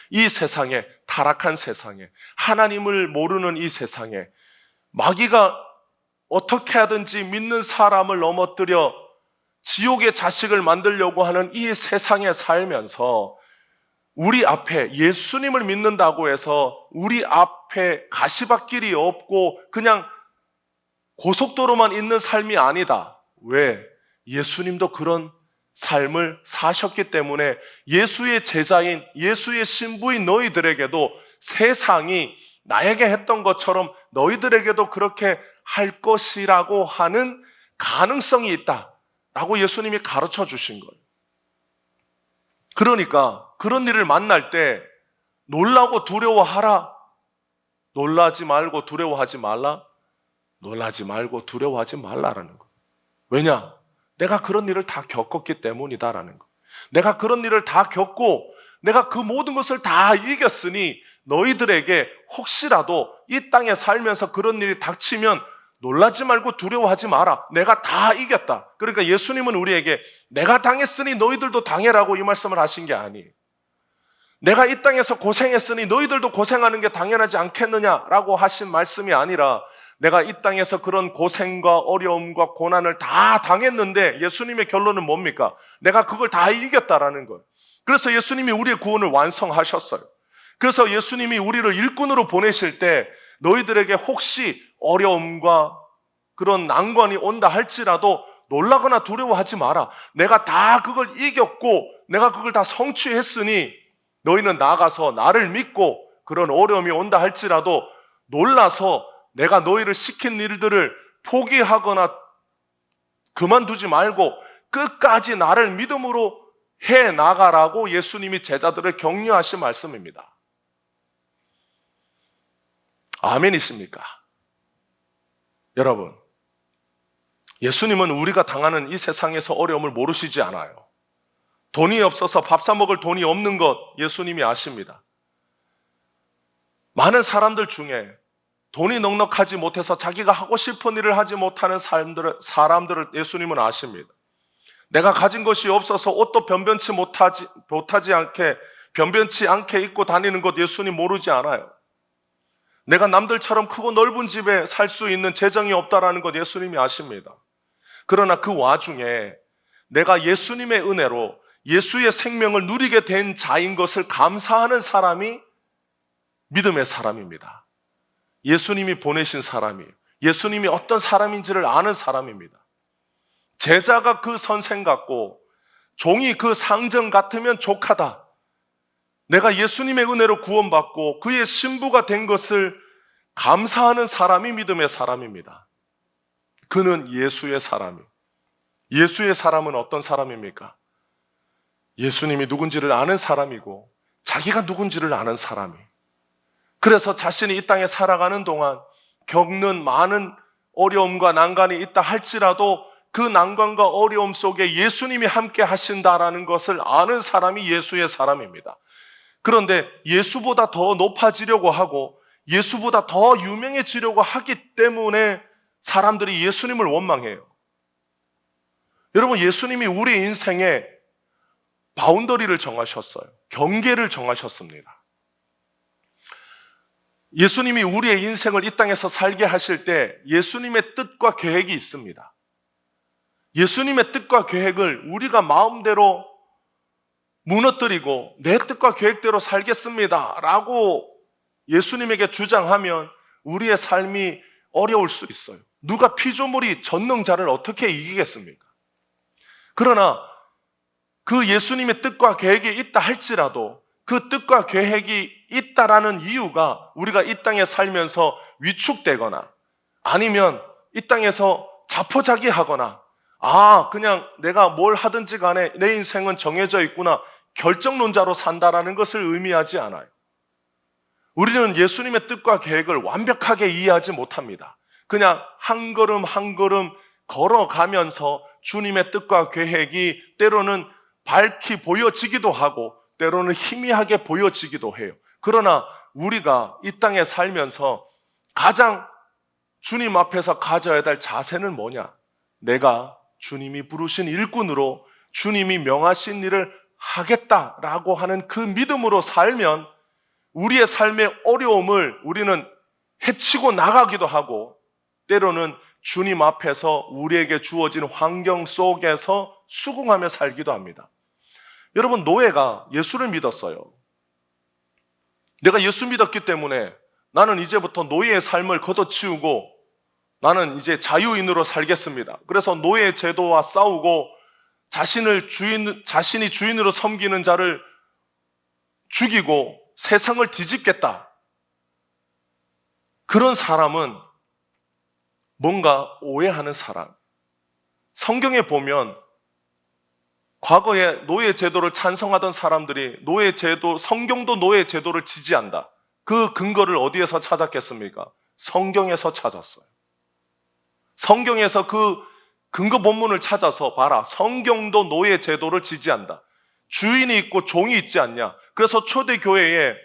이 세상에, 타락한 세상에, 하나님을 모르는 이 세상에 마귀가 어떻게 하든지 믿는 사람을 넘어뜨려 지옥의 자식을 만들려고 하는 이 세상에 살면서 우리 앞에 예수님을 믿는다고 해서 우리 앞에 가시밭길이 없고 그냥 고속도로만 있는 삶이 아니다. 왜? 예수님도 그런 삶을 사셨기 때문에 예수의 제자인, 예수의 신부인 너희들에게도 세상이 나에게 했던 것처럼 너희들에게도 그렇게 할 것이라고 하는 가능성이 있다라고 예수님이 가르쳐 주신 거예요. 그러니까 그런 일을 만날 때 놀라고 두려워하라. 놀라지 말고 두려워하지 말라. 놀라지 말고 두려워하지 말라라는 거. 왜냐? 내가 그런 일을 다 겪었기 때문이다라는 거. 내가 그런 일을 다 겪고 내가 그 모든 것을 다 이겼으니 너희들에게 혹시라도 이 땅에 살면서 그런 일이 닥치면 놀라지 말고 두려워하지 마라. 내가 다 이겼다. 그러니까 예수님은 우리에게 내가 당했으니 너희들도 당해라고 이 말씀을 하신 게 아니에요. 내가 이 땅에서 고생했으니 너희들도 고생하는 게 당연하지 않겠느냐라고 하신 말씀이 아니라 내가 이 땅에서 그런 고생과 어려움과 고난을 다 당했는데 예수님의 결론은 뭡니까? 내가 그걸 다 이겼다라는 거예요. 그래서 예수님이 우리의 구원을 완성하셨어요. 그래서 예수님이 우리를 일꾼으로 보내실 때 너희들에게 혹시 어려움과 그런 난관이 온다 할지라도 놀라거나 두려워하지 마라. 내가 다 그걸 이겼고 내가 그걸 다 성취했으니 너희는 나가서 나를 믿고 그런 어려움이 온다 할지라도 놀라서 내가 너희를 시킨 일들을 포기하거나 그만두지 말고 끝까지 나를 믿음으로 해 나가라고 예수님이 제자들을 격려하신 말씀입니다. 아멘이십니까? 여러분, 예수님은 우리가 당하는 이 세상에서 어려움을 모르시지 않아요. 돈이 없어서 밥 사 먹을 돈이 없는 것 예수님이 아십니다. 많은 사람들 중에 돈이 넉넉하지 못해서 자기가 하고 싶은 일을 하지 못하는 사람들을 예수님은 아십니다. 내가 가진 것이 없어서 옷도 변변치 않게 입고 다니는 것 예수님 모르지 않아요. 내가 남들처럼 크고 넓은 집에 살 수 있는 재정이 없다라는 것 예수님이 아십니다. 그러나 그 와중에 내가 예수님의 은혜로 예수의 생명을 누리게 된 자인 것을 감사하는 사람이 믿음의 사람입니다. 예수님이 보내신 사람이에요. 예수님이 어떤 사람인지를 아는 사람입니다. 제자가 그 선생 같고 종이 그 상전 같으면 족하다. 내가 예수님의 은혜로 구원받고 그의 신부가 된 것을 감사하는 사람이 믿음의 사람입니다. 그는 예수의 사람이에요. 예수의 사람은 어떤 사람입니까? 예수님이 누군지를 아는 사람이고 자기가 누군지를 아는 사람이에요. 그래서 자신이 이 땅에 살아가는 동안 겪는 많은 어려움과 난관이 있다 할지라도 그 난관과 어려움 속에 예수님이 함께 하신다라는 것을 아는 사람이 예수의 사람입니다. 그런데 예수보다 더 높아지려고 하고 예수보다 더 유명해지려고 하기 때문에 사람들이 예수님을 원망해요. 여러분, 예수님이 우리 인생에 바운더리를 정하셨어요. 경계를 정하셨습니다. 예수님이 우리의 인생을 이 땅에서 살게 하실 때 예수님의 뜻과 계획이 있습니다. 예수님의 뜻과 계획을 우리가 마음대로 무너뜨리고 내 뜻과 계획대로 살겠습니다 라고 예수님에게 주장하면 우리의 삶이 어려울 수 있어요. 누가 피조물이 전능자를 어떻게 이기겠습니까? 그러나 그 예수님의 뜻과 계획이 있다 할지라도 그 뜻과 계획이 있다라는 이유가 우리가 이 땅에 살면서 위축되거나 아니면 이 땅에서 자포자기하거나 그냥 내가 뭘 하든지 간에 내 인생은 정해져 있구나, 결정론자로 산다라는 것을 의미하지 않아요. 우리는 예수님의 뜻과 계획을 완벽하게 이해하지 못합니다. 그냥 한 걸음 한 걸음 걸어가면서 주님의 뜻과 계획이 때로는 밝히 보여지기도 하고 때로는 희미하게 보여지기도 해요. 그러나 우리가 이 땅에 살면서 가장 주님 앞에서 가져야 될 자세는 뭐냐? 내가 주님이 부르신 일꾼으로 주님이 명하신 일을 하겠다라고 하는 그 믿음으로 살면 우리의 삶의 어려움을 우리는 헤치고 나가기도 하고 때로는 주님 앞에서 우리에게 주어진 환경 속에서 수긍하며 살기도 합니다. 여러분, 노예가 예수를 믿었어요. 내가 예수 믿었기 때문에 나는 이제부터 노예의 삶을 걷어치우고 나는 이제 자유인으로 살겠습니다. 그래서 노예 제도와 싸우고 자신이 주인으로 섬기는 자를 죽이고 세상을 뒤집겠다. 그런 사람은 뭔가 오해하는 사람. 성경에 보면 과거에 노예 제도를 찬성하던 사람들이 성경도 노예 제도를 지지한다. 그 근거를 어디에서 찾았겠습니까? 성경에서 찾았어요. 성경에서 그 근거 본문을 찾아서 봐라. 성경도 노예 제도를 지지한다. 주인이 있고 종이 있지 않냐. 그래서 초대교회에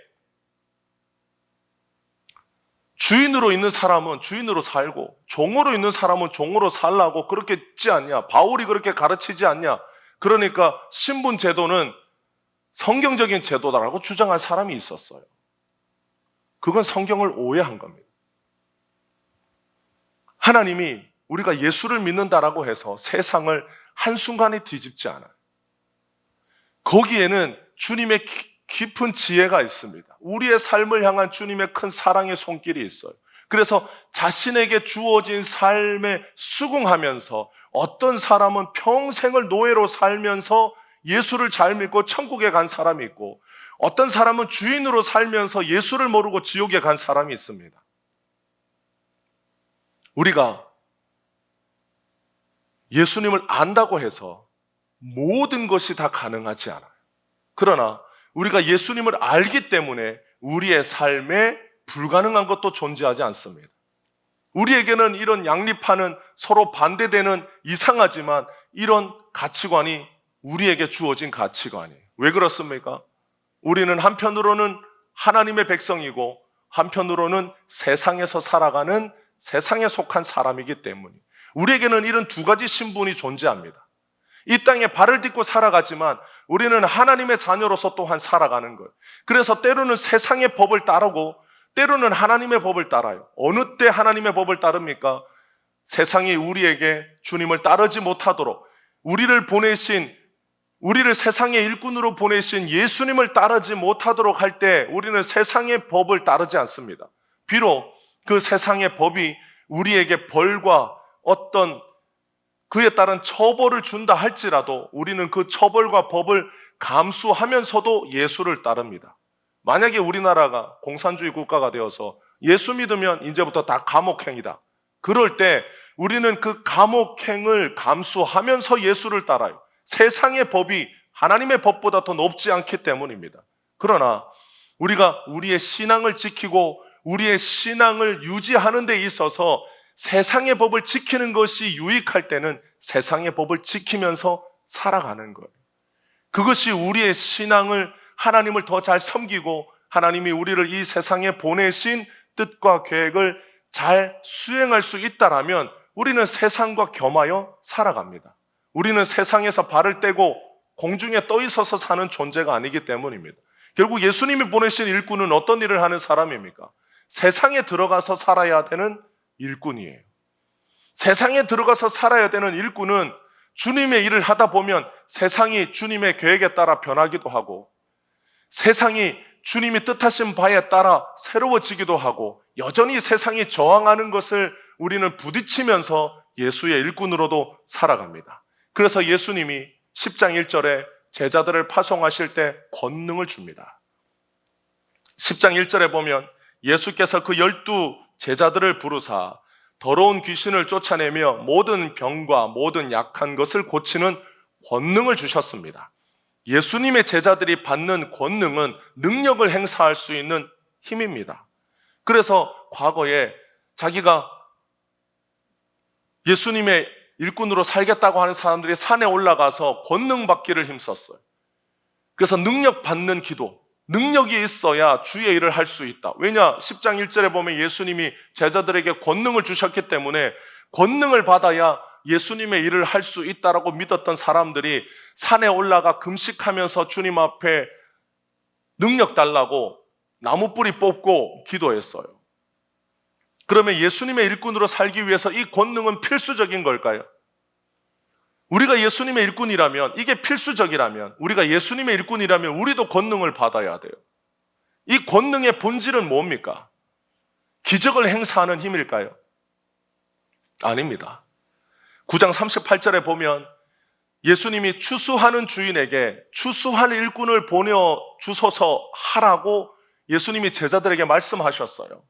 주인으로 있는 사람은 주인으로 살고 종으로 있는 사람은 종으로 살라고 그렇게 했지 않냐. 바울이 그렇게 가르치지 않냐. 그러니까 신분 제도는 성경적인 제도다라고 주장한 사람이 있었어요. 그건 성경을 오해한 겁니다. 하나님이 우리가 예수를 믿는다라고 해서 세상을 한순간에 뒤집지 않아요. 거기에는 주님의 깊은 지혜가 있습니다. 우리의 삶을 향한 주님의 큰 사랑의 손길이 있어요. 그래서 자신에게 주어진 삶에 수긍하면서 어떤 사람은 평생을 노예로 살면서 예수를 잘 믿고 천국에 간 사람이 있고 어떤 사람은 주인으로 살면서 예수를 모르고 지옥에 간 사람이 있습니다. 우리가 예수님을 안다고 해서 모든 것이 다 가능하지 않아요. 그러나 우리가 예수님을 알기 때문에 우리의 삶에 불가능한 것도 존재하지 않습니다. 우리에게는 이런 양립하는 서로 반대되는 이상하지만 이런 가치관이 우리에게 주어진 가치관이에요. 왜 그렇습니까? 우리는 한편으로는 하나님의 백성이고 한편으로는 세상에서 살아가는 세상에 속한 사람이기 때문에 우리에게는 이런 두 가지 신분이 존재합니다. 이 땅에 발을 딛고 살아가지만 우리는 하나님의 자녀로서 또한 살아가는 거예요. 그래서 때로는 세상의 법을 따르고 때로는 하나님의 법을 따라요. 어느 때 하나님의 법을 따릅니까? 세상이 우리에게 주님을 따르지 못하도록 우리를 세상의 일꾼으로 보내신 예수님을 따르지 못하도록 할 때 우리는 세상의 법을 따르지 않습니다. 비록 그 세상의 법이 우리에게 벌과 어떤 그에 따른 처벌을 준다 할지라도 우리는 그 처벌과 법을 감수하면서도 예수를 따릅니다. 만약에 우리나라가 공산주의 국가가 되어서 예수 믿으면 이제부터 다 감옥행이다. 그럴 때 우리는 그 감옥행을 감수하면서 예수를 따라요. 세상의 법이 하나님의 법보다 더 높지 않기 때문입니다. 그러나 우리가 우리의 신앙을 지키고 우리의 신앙을 유지하는 데 있어서 세상의 법을 지키는 것이 유익할 때는 세상의 법을 지키면서 살아가는 거예요. 그것이 우리의 신앙을 하나님을 더 잘 섬기고 하나님이 우리를 이 세상에 보내신 뜻과 계획을 잘 수행할 수 있다라면 우리는 세상과 겸하여 살아갑니다. 우리는 세상에서 발을 떼고 공중에 떠 있어서 사는 존재가 아니기 때문입니다. 결국 예수님이 보내신 일꾼은 어떤 일을 하는 사람입니까? 세상에 들어가서 살아야 되는 일꾼이에요. 세상에 들어가서 살아야 되는 일꾼은 주님의 일을 하다 보면 세상이 주님의 계획에 따라 변하기도 하고 세상이 주님이 뜻하신 바에 따라 새로워지기도 하고 여전히 세상이 저항하는 것을 우리는 부딪히면서 예수의 일꾼으로도 살아갑니다. 그래서 예수님이 10장 1절에 제자들을 파송하실 때 권능을 줍니다. 10장 1절에 보면 예수께서 그 12 제자들을 부르사 더러운 귀신을 쫓아내며 모든 병과 모든 약한 것을 고치는 권능을 주셨습니다. 예수님의 제자들이 받는 권능은 능력을 행사할 수 있는 힘입니다. 그래서 과거에 자기가 예수님의 일꾼으로 살겠다고 하는 사람들이 산에 올라가서 권능 받기를 힘썼어요. 그래서 능력 받는 기도, 능력이 있어야 주의 일을 할 수 있다. 왜냐? 10장 1절에 보면 예수님이 제자들에게 권능을 주셨기 때문에 권능을 받아야 예수님의 일을 할 수 있다라고 믿었던 사람들이 산에 올라가 금식하면서 주님 앞에 능력 달라고 나무 뿌리 뽑고 기도했어요. 그러면 예수님의 일꾼으로 살기 위해서 이 권능은 필수적인 걸까요? 우리가 예수님의 일꾼이라면, 이게 필수적이라면, 우리가 예수님의 일꾼이라면 우리도 권능을 받아야 돼요. 이 권능의 본질은 뭡니까? 기적을 행사하는 힘일까요? 아닙니다. 9장 38절에 보면 예수님이 추수하는 주인에게 추수할 일꾼을 보내주소서 하라고 예수님이 제자들에게 말씀하셨어요.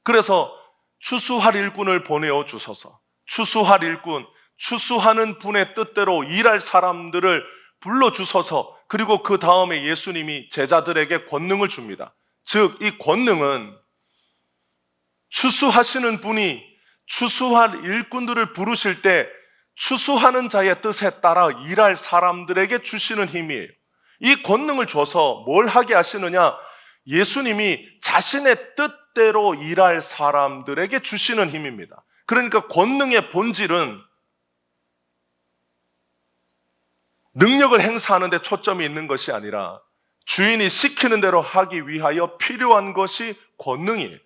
그래서 추수할 일꾼을 보내주소서, 추수할 일꾼, 추수하는 분의 뜻대로 일할 사람들을 불러주소서. 그리고 그 다음에 예수님이 제자들에게 권능을 줍니다. 즉, 이 권능은 추수하시는 분이 추수할 일꾼들을 부르실 때 추수하는 자의 뜻에 따라 일할 사람들에게 주시는 힘이에요. 이 권능을 줘서 뭘 하게 하시느냐? 예수님이 자신의 뜻대로 일할 사람들에게 주시는 힘입니다. 그러니까 권능의 본질은 능력을 행사하는 데 초점이 있는 것이 아니라 주인이 시키는 대로 하기 위하여 필요한 것이 권능이에요.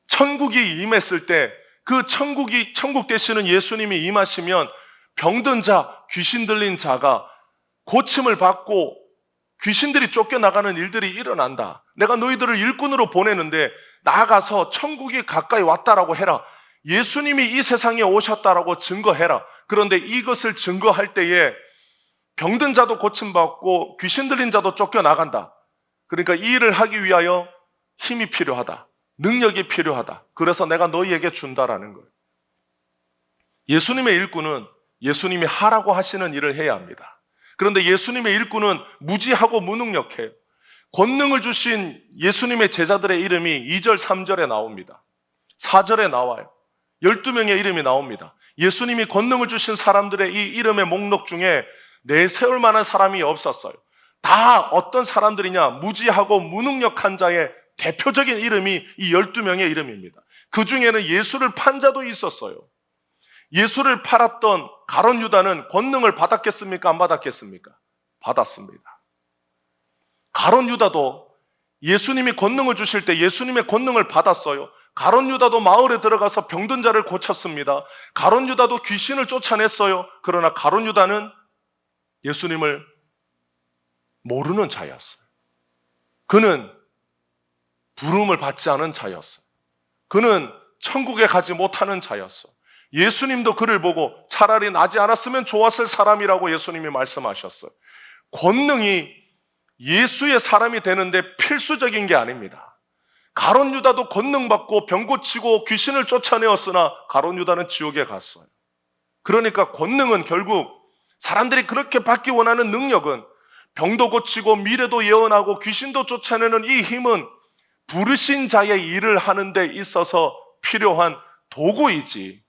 천국이 임했을 때 그 천국 되시는 예수님이 임하시면 병든 자, 귀신 들린 자가 고침을 받고 귀신들이 쫓겨나가는 일들이 일어난다. 내가 너희들을 일꾼으로 보내는데 나아가서 천국이 가까이 왔다라고 해라. 예수님이 이 세상에 오셨다라고 증거해라. 그런데 이것을 증거할 때에 병든 자도 고침받고 귀신 들린 자도 쫓겨나간다. 그러니까 이 일을 하기 위하여 힘이 필요하다. 능력이 필요하다. 그래서 내가 너희에게 준다라는 거예요. 예수님의 일꾼은 예수님이 하라고 하시는 일을 해야 합니다. 그런데 예수님의 일꾼은 무지하고 무능력해요. 권능을 주신 예수님의 제자들의 이름이 2절, 3절에 나옵니다. 4절에 나와요. 12명의 이름이 나옵니다. 예수님이 권능을 주신 사람들의 이 이름의 목록 중에 내세울 만한 사람이 없었어요. 다 어떤 사람들이냐? 무지하고 무능력한 자의 대표적인 이름이 이 12명의 이름입니다. 그 중에는 예수를 판 자도 있었어요. 예수를 팔았던 가룟 유다는 권능을 받았겠습니까? 안 받았겠습니까? 받았습니다. 가룟 유다도 예수님이 권능을 주실 때 예수님의 권능을 받았어요. 가룟 유다도 마을에 들어가서 병든 자를 고쳤습니다. 가룟 유다도 귀신을 쫓아냈어요. 그러나 가룟 유다는 예수님을 모르는 자였어요. 그는 부름을 받지 않은 자였어요. 그는 천국에 가지 못하는 자였어요. 예수님도 그를 보고 차라리 나지 않았으면 좋았을 사람이라고 예수님이 말씀하셨어요. 권능이 예수의 사람이 되는데 필수적인 게 아닙니다. 가룟 유다도 권능 받고 병 고치고 귀신을 쫓아내었으나 가룟 유다는 지옥에 갔어요. 그러니까 권능은 결국 사람들이 그렇게 받기 원하는 능력은 병도 고치고 미래도 예언하고 귀신도 쫓아내는 이 힘은 부르신 자의 일을 하는 데 있어서 필요한 도구이지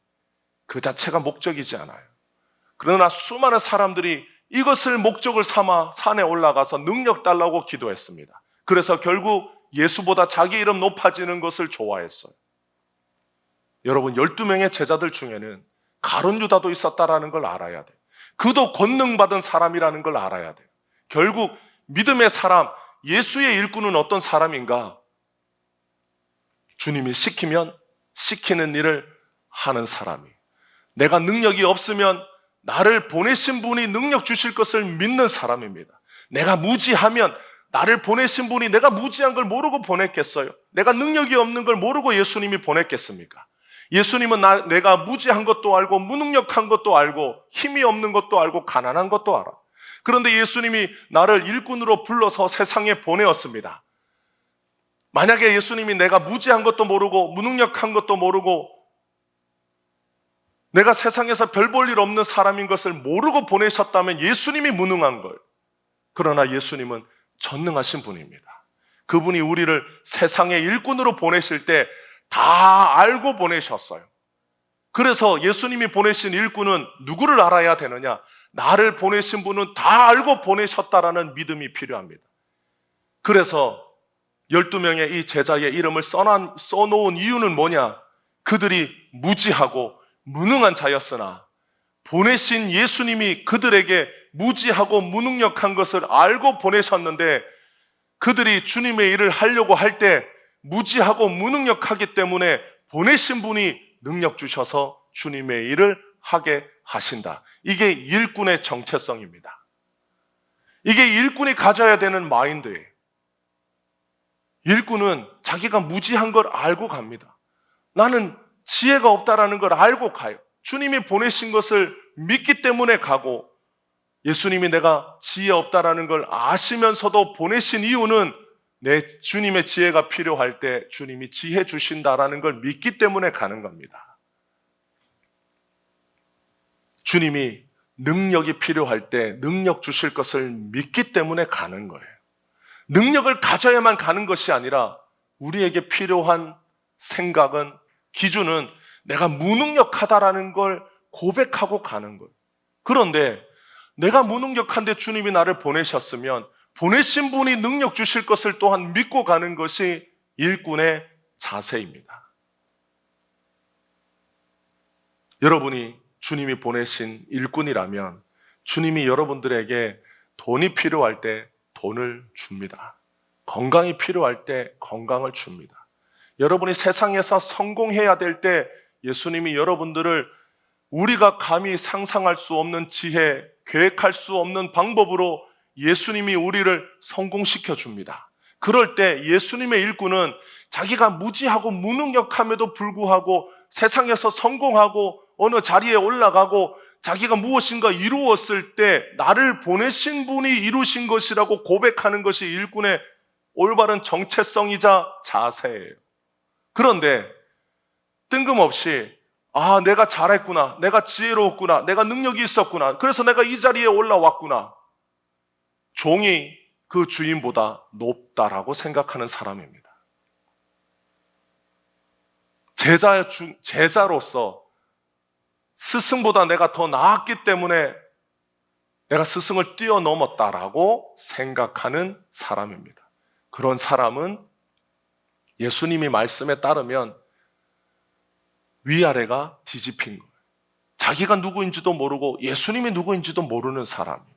그 자체가 목적이지 않아요. 그러나 수많은 사람들이 이것을 목적을 삼아 산에 올라가서 능력 달라고 기도했습니다. 그래서 결국 예수보다 자기 이름 높아지는 것을 좋아했어요. 여러분, 12명의 제자들 중에는 가룟 유다도 있었다라는 걸 알아야 돼요. 그도 권능받은 사람이라는 걸 알아야 돼요. 결국 믿음의 사람, 예수의 일꾼은 어떤 사람인가? 주님이 시키면 시키는 일을 하는 사람이. 내가 능력이 없으면 나를 보내신 분이 능력 주실 것을 믿는 사람입니다. 내가 무지하면 나를 보내신 분이 내가 무지한 걸 모르고 보냈겠어요? 내가 능력이 없는 걸 모르고 예수님이 보냈겠습니까? 예수님은 내가 무지한 것도 알고 무능력한 것도 알고 힘이 없는 것도 알고 가난한 것도 알아. 그런데 예수님이 나를 일꾼으로 불러서 세상에 보내었습니다. 만약에 예수님이 내가 무지한 것도 모르고 무능력한 것도 모르고 내가 세상에서 별 볼 일 없는 사람인 것을 모르고 보내셨다면 예수님이 무능한 걸. 그러나 예수님은 전능하신 분입니다. 그분이 우리를 세상의 일꾼으로 보내실 때 다 알고 보내셨어요. 그래서 예수님이 보내신 일꾼은 누구를 알아야 되느냐? 나를 보내신 분은 다 알고 보내셨다라는 믿음이 필요합니다. 그래서 12명의 이 제자의 이름을 써놓은 이유는 뭐냐? 그들이 무지하고 무능한 자였으나 보내신 예수님이 그들에게 무지하고 무능력한 것을 알고 보내셨는데, 그들이 주님의 일을 하려고 할 때 무지하고 무능력하기 때문에 보내신 분이 능력 주셔서 주님의 일을 하게 하신다. 이게 일꾼의 정체성입니다. 이게 일꾼이 가져야 되는 마인드예요. 일꾼은 자기가 무지한 걸 알고 갑니다. 나는 지혜가 없다라는 걸 알고 가요. 주님이 보내신 것을 믿기 때문에 가고, 예수님이 내가 지혜 없다라는 걸 아시면서도 보내신 이유는 내 주님의 지혜가 필요할 때 주님이 지혜 주신다라는 걸 믿기 때문에 가는 겁니다. 주님이 능력이 필요할 때 능력 주실 것을 믿기 때문에 가는 거예요. 능력을 가져야만 가는 것이 아니라 우리에게 필요한 생각은, 기준은 내가 무능력하다라는 걸 고백하고 가는 거예요. 그런데 내가 무능력한데 주님이 나를 보내셨으면 보내신 분이 능력 주실 것을 또한 믿고 가는 것이 일꾼의 자세입니다. 여러분이 주님이 보내신 일꾼이라면 주님이 여러분들에게 돈이 필요할 때 돈을 줍니다. 건강이 필요할 때 건강을 줍니다. 여러분이 세상에서 성공해야 될 때 예수님이 여러분들을 우리가 감히 상상할 수 없는 지혜, 계획할 수 없는 방법으로 예수님이 우리를 성공시켜 줍니다. 그럴 때 예수님의 일꾼은 자기가 무지하고 무능력함에도 불구하고 세상에서 성공하고 어느 자리에 올라가고 자기가 무엇인가 이루었을 때 나를 보내신 분이 이루신 것이라고 고백하는 것이 일꾼의 올바른 정체성이자 자세예요. 그런데 뜬금없이 내가 잘했구나, 내가 지혜로웠구나, 내가 능력이 있었구나, 그래서 내가 이 자리에 올라왔구나, 종이 그 주인보다 높다라고 생각하는 사람입니다. 제자로서 스승보다 내가 더 나았기 때문에 내가 스승을 뛰어넘었다라고 생각하는 사람입니다. 그런 사람은 예수님이 말씀에 따르면 위아래가 뒤집힌 거예요. 자기가 누구인지도 모르고 예수님이 누구인지도 모르는 사람이에요.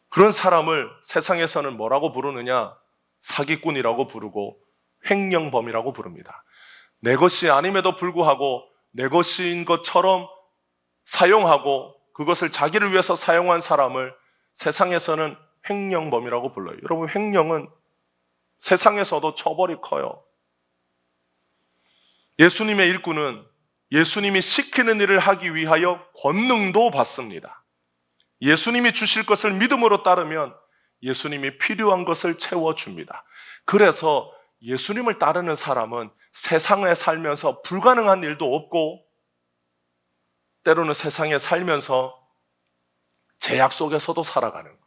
그런 사람을 세상에서는 뭐라고 부르느냐? 사기꾼이라고 부르고 횡령범이라고 부릅니다. 내 것이 아님에도 불구하고 내 것인 것처럼 사용하고 그것을 자기를 위해서 사용한 사람을 세상에서는 횡령범이라고 불러요. 여러분, 횡령은 세상에서도 처벌이 커요. 예수님의 일꾼은 예수님이 시키는 일을 하기 위하여 권능도 받습니다. 예수님이 주실 것을 믿음으로 따르면 예수님이 필요한 것을 채워줍니다. 그래서 예수님을 따르는 사람은 세상에 살면서 불가능한 일도 없고, 때로는 세상에 살면서 제약 속에서도 살아가는 거예요.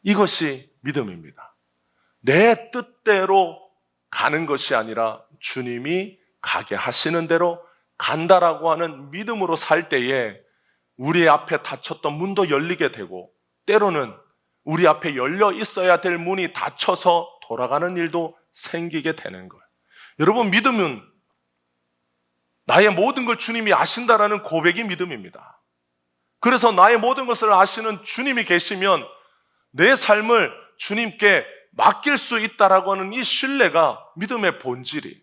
이것이 믿음입니다. 내 뜻대로 가는 것이 아니라 주님이 가게 하시는 대로 간다라고 하는 믿음으로 살 때에 우리 앞에 닫혔던 문도 열리게 되고, 때로는 우리 앞에 열려 있어야 될 문이 닫혀서 돌아가는 일도 생기게 되는 거예요. 여러분, 믿음은 나의 모든 걸 주님이 아신다라는 고백이 믿음입니다. 그래서 나의 모든 것을 아시는 주님이 계시면 내 삶을 주님께 맡길 수 있다라고 하는 이 신뢰가 믿음의 본질이에요.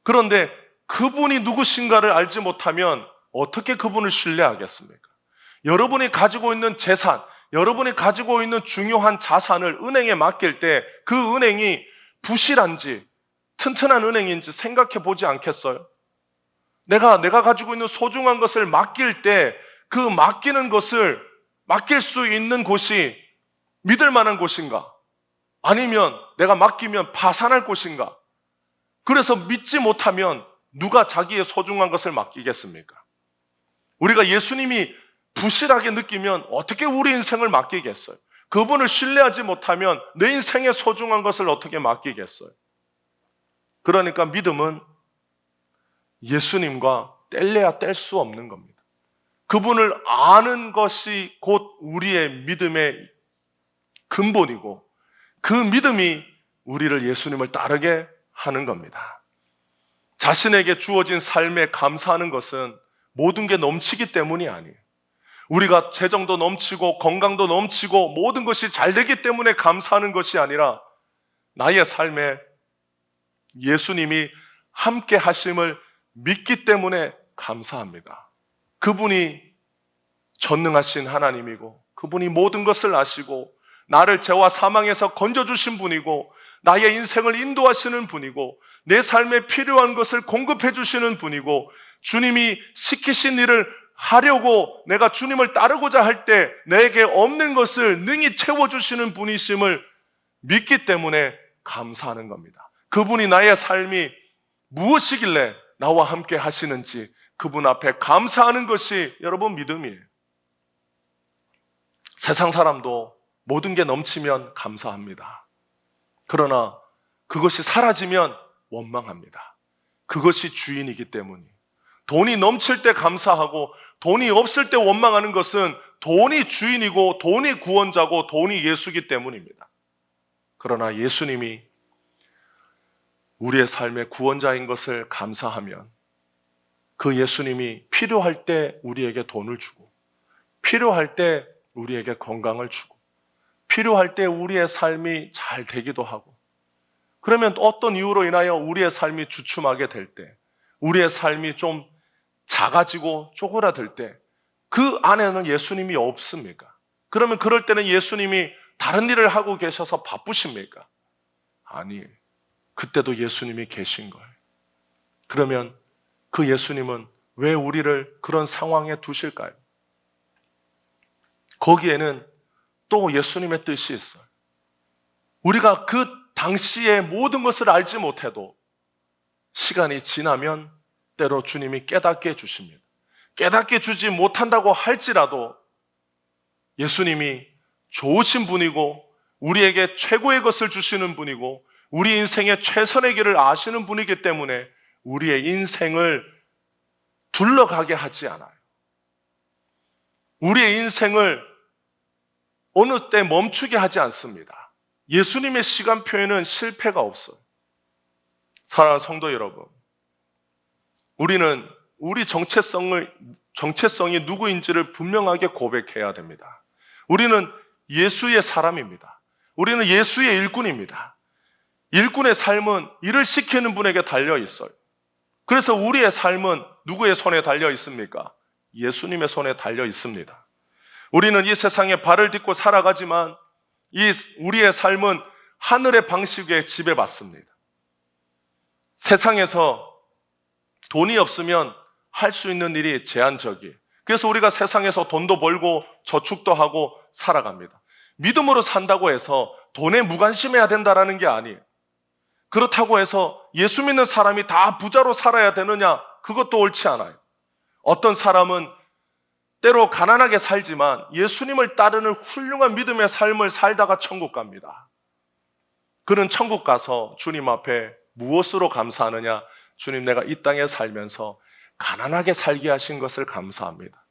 그런데 그분이 누구신가를 알지 못하면 어떻게 그분을 신뢰하겠습니까? 여러분이 가지고 있는 재산, 여러분이 가지고 있는 중요한 자산을 은행에 맡길 때 그 은행이 부실한지 튼튼한 은행인지 생각해 보지 않겠어요? 내가 가지고 있는 소중한 것을 맡길 때 그 맡기는 것을 맡길 수 있는 곳이 믿을 만한 곳인가? 아니면 내가 맡기면 파산할 곳인가? 그래서 믿지 못하면 누가 자기의 소중한 것을 맡기겠습니까? 우리가 예수님이 부실하게 느끼면 어떻게 우리 인생을 맡기겠어요? 그분을 신뢰하지 못하면 내 인생의 소중한 것을 어떻게 맡기겠어요? 그러니까 믿음은 예수님과 뗄래야 뗄 수 없는 겁니다. 그분을 아는 것이 곧 우리의 믿음의 근본이고, 그 믿음이 우리를 예수님을 따르게 하는 겁니다. 자신에게 주어진 삶에 감사하는 것은 모든 게 넘치기 때문이 아니에요. 우리가 재정도 넘치고 건강도 넘치고 모든 것이 잘 되기 때문에 감사하는 것이 아니라 나의 삶에 예수님이 함께 하심을 믿기 때문에 감사합니다. 그분이 전능하신 하나님이고, 그분이 모든 것을 아시고, 나를 죄와 사망에서 건져주신 분이고, 나의 인생을 인도하시는 분이고, 내 삶에 필요한 것을 공급해 주시는 분이고, 주님이 시키신 일을 하려고 내가 주님을 따르고자 할 때 내게 없는 것을 능히 채워주시는 분이심을 믿기 때문에 감사하는 겁니다. 그분이 나의 삶이 무엇이길래 나와 함께 하시는지 그분 앞에 감사하는 것이 여러분 믿음이에요. 세상 사람도 모든 게 넘치면 감사합니다. 그러나 그것이 사라지면 원망합니다. 그것이 주인이기 때문이에요. 돈이 넘칠 때 감사하고 돈이 없을 때 원망하는 것은 돈이 주인이고 돈이 구원자고 돈이 예수이기 때문입니다. 그러나 예수님이 우리의 삶의 구원자인 것을 감사하면 그 예수님이 필요할 때 우리에게 돈을 주고, 필요할 때 우리에게 건강을 주고, 필요할 때 우리의 삶이 잘 되기도 하고, 그러면 어떤 이유로 인하여 우리의 삶이 주춤하게 될 때, 우리의 삶이 좀 작아지고 쪼그라들 때 그 안에는 예수님이 없습니까? 그러면 그럴 때는 예수님이 다른 일을 하고 계셔서 바쁘십니까? 아니, 그때도 예수님이 계신 거예요. 그러면 그 예수님은 왜 우리를 그런 상황에 두실까요? 거기에는 또 예수님의 뜻이 있어요. 우리가 그 당시에 모든 것을 알지 못해도 시간이 지나면 때로 주님이 깨닫게 해주십니다. 깨닫게 주지 못한다고 할지라도 예수님이 좋으신 분이고 우리에게 최고의 것을 주시는 분이고 우리 인생의 최선의 길을 아시는 분이기 때문에 우리의 인생을 둘러가게 하지 않아요. 우리의 인생을 어느 때 멈추게 하지 않습니다. 예수님의 시간표에는 실패가 없어요. 사랑하는 성도 여러분, 우리는 우리 정체성이 누구인지를 분명하게 고백해야 됩니다. 우리는 예수의 사람입니다. 우리는 예수의 일꾼입니다. 일꾼의 삶은 일을 시키는 분에게 달려 있어요. 그래서 우리의 삶은 누구의 손에 달려 있습니까? 예수님의 손에 달려 있습니다. 우리는 이 세상에 발을 딛고 살아가지만 우리의 삶은 하늘의 방식에 지배받습니다. 세상에서 돈이 없으면 할 수 있는 일이 제한적이에요. 그래서 우리가 세상에서 돈도 벌고 저축도 하고 살아갑니다. 믿음으로 산다고 해서 돈에 무관심해야 된다는 게 아니에요. 그렇다고 해서 예수 믿는 사람이 다 부자로 살아야 되느냐? 그것도 옳지 않아요. 어떤 사람은 때로 가난하게 살지만 예수님을 따르는 훌륭한 믿음의 삶을 살다가 천국 갑니다. 그는 천국 가서 주님 앞에 무엇으로 감사하느냐? 주님, 내가 이 땅에 살면서 가난하게 살게 하신 것을 감사합니다.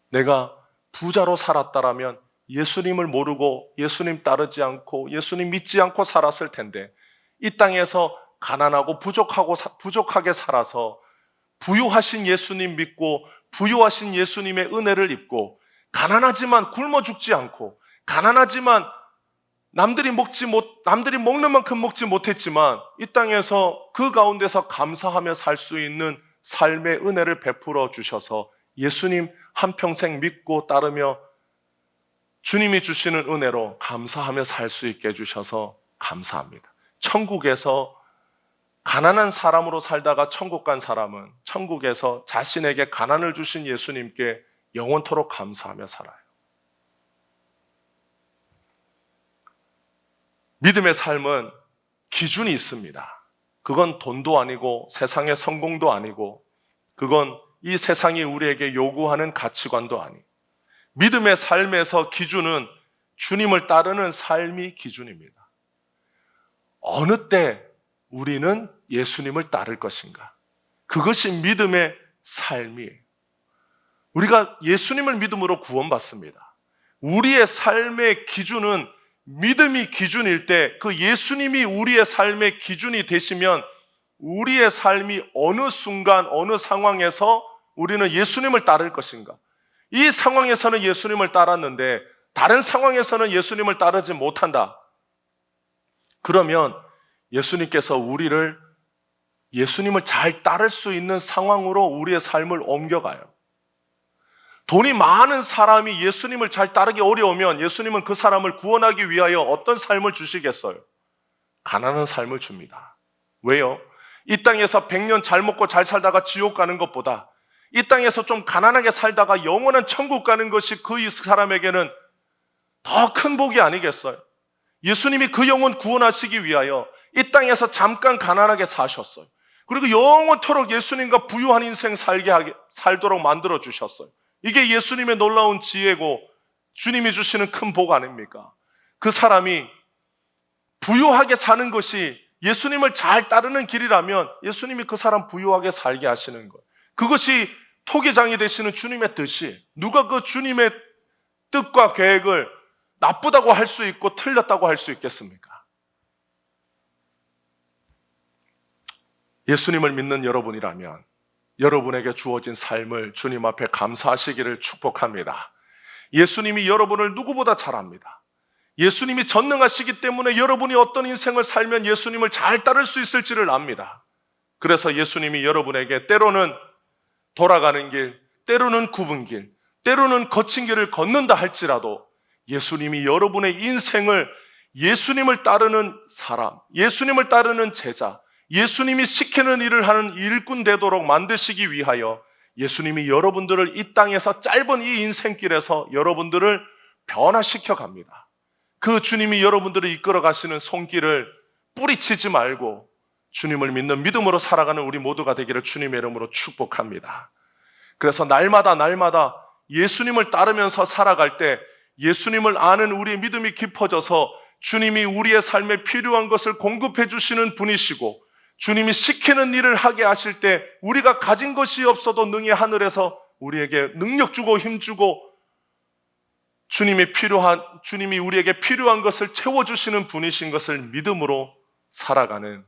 내가 부자로 살았다라면 예수님을 모르고 예수님 따르지 않고 예수님 믿지 않고 살았을 텐데 이 땅에서 가난하고 부족하게 살아서 부유하신 예수님 믿고 부유하신 예수님의 은혜를 입고 가난하지만 굶어 죽지 않고 가난하지만 남들이 먹는 만큼 먹지 못했지만 이 땅에서 그 가운데서 감사하며 살 수 있는 삶의 은혜를 베풀어 주셔서 예수님 한평생 믿고 따르며 주님이 주시는 은혜로 감사하며 살 수 있게 해주셔서 감사합니다. 천국에서 가난한 사람으로 살다가 천국 간 사람은 천국에서 자신에게 가난을 주신 예수님께 영원토록 감사하며 살아요. 믿음의 삶은 기준이 있습니다. 그건 돈도 아니고 세상의 성공도 아니고 그건 이 세상이 우리에게 요구하는 가치관도 아니고 믿음의 삶에서 기준은 주님을 따르는 삶이 기준입니다. 어느 때 우리는 예수님을 따를 것인가? 그것이 믿음의 삶이에요. 우리가 예수님을 믿음으로 구원받습니다. 우리의 삶의 기준은 믿음이 기준일 때 그 예수님이 우리의 삶의 기준이 되시면 우리의 삶이 어느 순간 어느 상황에서 우리는 예수님을 따를 것인가? 이 상황에서는 예수님을 따랐는데 다른 상황에서는 예수님을 따르지 못한다. 그러면 예수님께서 우리를 예수님을 잘 따를 수 있는 상황으로 우리의 삶을 옮겨가요. 돈이 많은 사람이 예수님을 잘 따르기 어려우면 예수님은 그 사람을 구원하기 위하여 어떤 삶을 주시겠어요? 가난한 삶을 줍니다. 왜요? 이 땅에서 100년 잘 먹고 잘 살다가 지옥 가는 것보다 이 땅에서 좀 가난하게 살다가 영원한 천국 가는 것이 그 사람에게는 더 큰 복이 아니겠어요? 예수님이 그 영혼 구원하시기 위하여 이 땅에서 잠깐 가난하게 사셨어요. 그리고 영원토록 예수님과 부유한 인생 살도록 만들어 주셨어요. 이게 예수님의 놀라운 지혜고 주님이 주시는 큰 복 아닙니까? 그 사람이 부유하게 사는 것이 예수님을 잘 따르는 길이라면 예수님이 그 사람 부유하게 살게 하시는 거예요. 그것이 토기장이 되시는 주님의 뜻이, 누가 그 주님의 뜻과 계획을 나쁘다고 할 수 있고 틀렸다고 할 수 있겠습니까? 예수님을 믿는 여러분이라면 여러분에게 주어진 삶을 주님 앞에 감사하시기를 축복합니다. 예수님이 여러분을 누구보다 잘 압니다. 예수님이 전능하시기 때문에 여러분이 어떤 인생을 살면 예수님을 잘 따를 수 있을지를 압니다. 그래서 예수님이 여러분에게 때로는 돌아가는 길, 때로는 굽은 길, 때로는 거친 길을 걷는다 할지라도 예수님이 여러분의 인생을 예수님을 따르는 사람, 예수님을 따르는 제자, 예수님이 시키는 일을 하는 일꾼 되도록 만드시기 위하여 예수님이 여러분들을 이 땅에서 짧은 이 인생길에서 여러분들을 변화시켜 갑니다. 그 주님이 여러분들을 이끌어 가시는 손길을 뿌리치지 말고 주님을 믿는 믿음으로 살아가는 우리 모두가 되기를 주님의 이름으로 축복합니다. 그래서 날마다 예수님을 따르면서 살아갈 때 예수님을 아는 우리의 믿음이 깊어져서 주님이 우리의 삶에 필요한 것을 공급해 주시는 분이시고 주님이 시키는 일을 하게 하실 때 우리가 가진 것이 없어도 능히 하늘에서 우리에게 능력 주고 힘 주고 주님이 우리에게 필요한 것을 채워주시는 분이신 것을 믿음으로 살아가는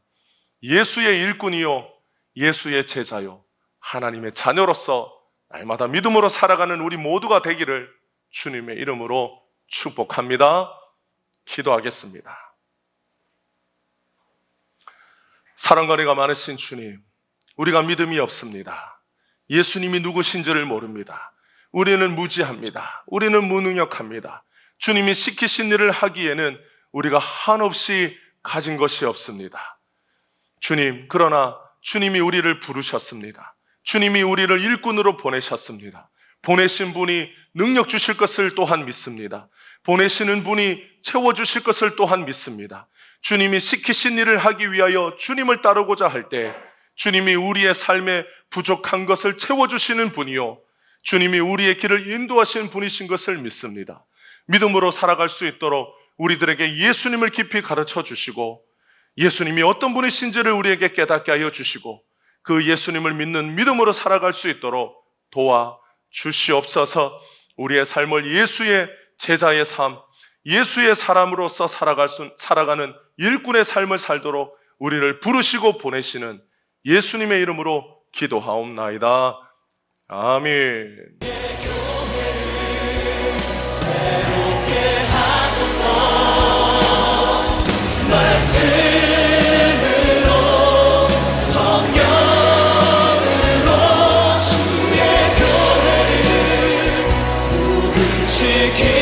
예수의 일꾼이요 예수의 제자요 하나님의 자녀로서 날마다 믿음으로 살아가는 우리 모두가 되기를 주님의 이름으로 축복합니다. 기도하겠습니다. 사랑과 은혜가 많으신 주님, 우리가 믿음이 없습니다. 예수님이 누구신지를 모릅니다. 우리는 무지합니다. 우리는 무능력합니다. 주님이 시키신 일을 하기에는 우리가 한없이 가진 것이 없습니다. 주님, 그러나 주님이 우리를 부르셨습니다. 주님이 우리를 일꾼으로 보내셨습니다. 보내신 분이 능력 주실 것을 또한 믿습니다. 보내시는 분이 채워주실 것을 또한 믿습니다. 주님이 시키신 일을 하기 위하여 주님을 따르고자 할 때 주님이 우리의 삶에 부족한 것을 채워주시는 분이요 주님이 우리의 길을 인도하시는 분이신 것을 믿습니다. 믿음으로 살아갈 수 있도록 우리들에게 예수님을 깊이 가르쳐 주시고 예수님이 어떤 분이신지를 우리에게 깨닫게 하여 주시고 그 예수님을 믿는 믿음으로 살아갈 수 있도록 도와 주시옵소서. 우리의 삶을 예수의 제자의 삶, 예수의 사람으로서 살아가는 일꾼의 삶을 살도록 우리를 부르시고 보내시는 예수님의 이름으로 기도하옵나이다. 아멘. 새롭게 하소서. 말씀으로 성령으로 주의 교회를 부르시기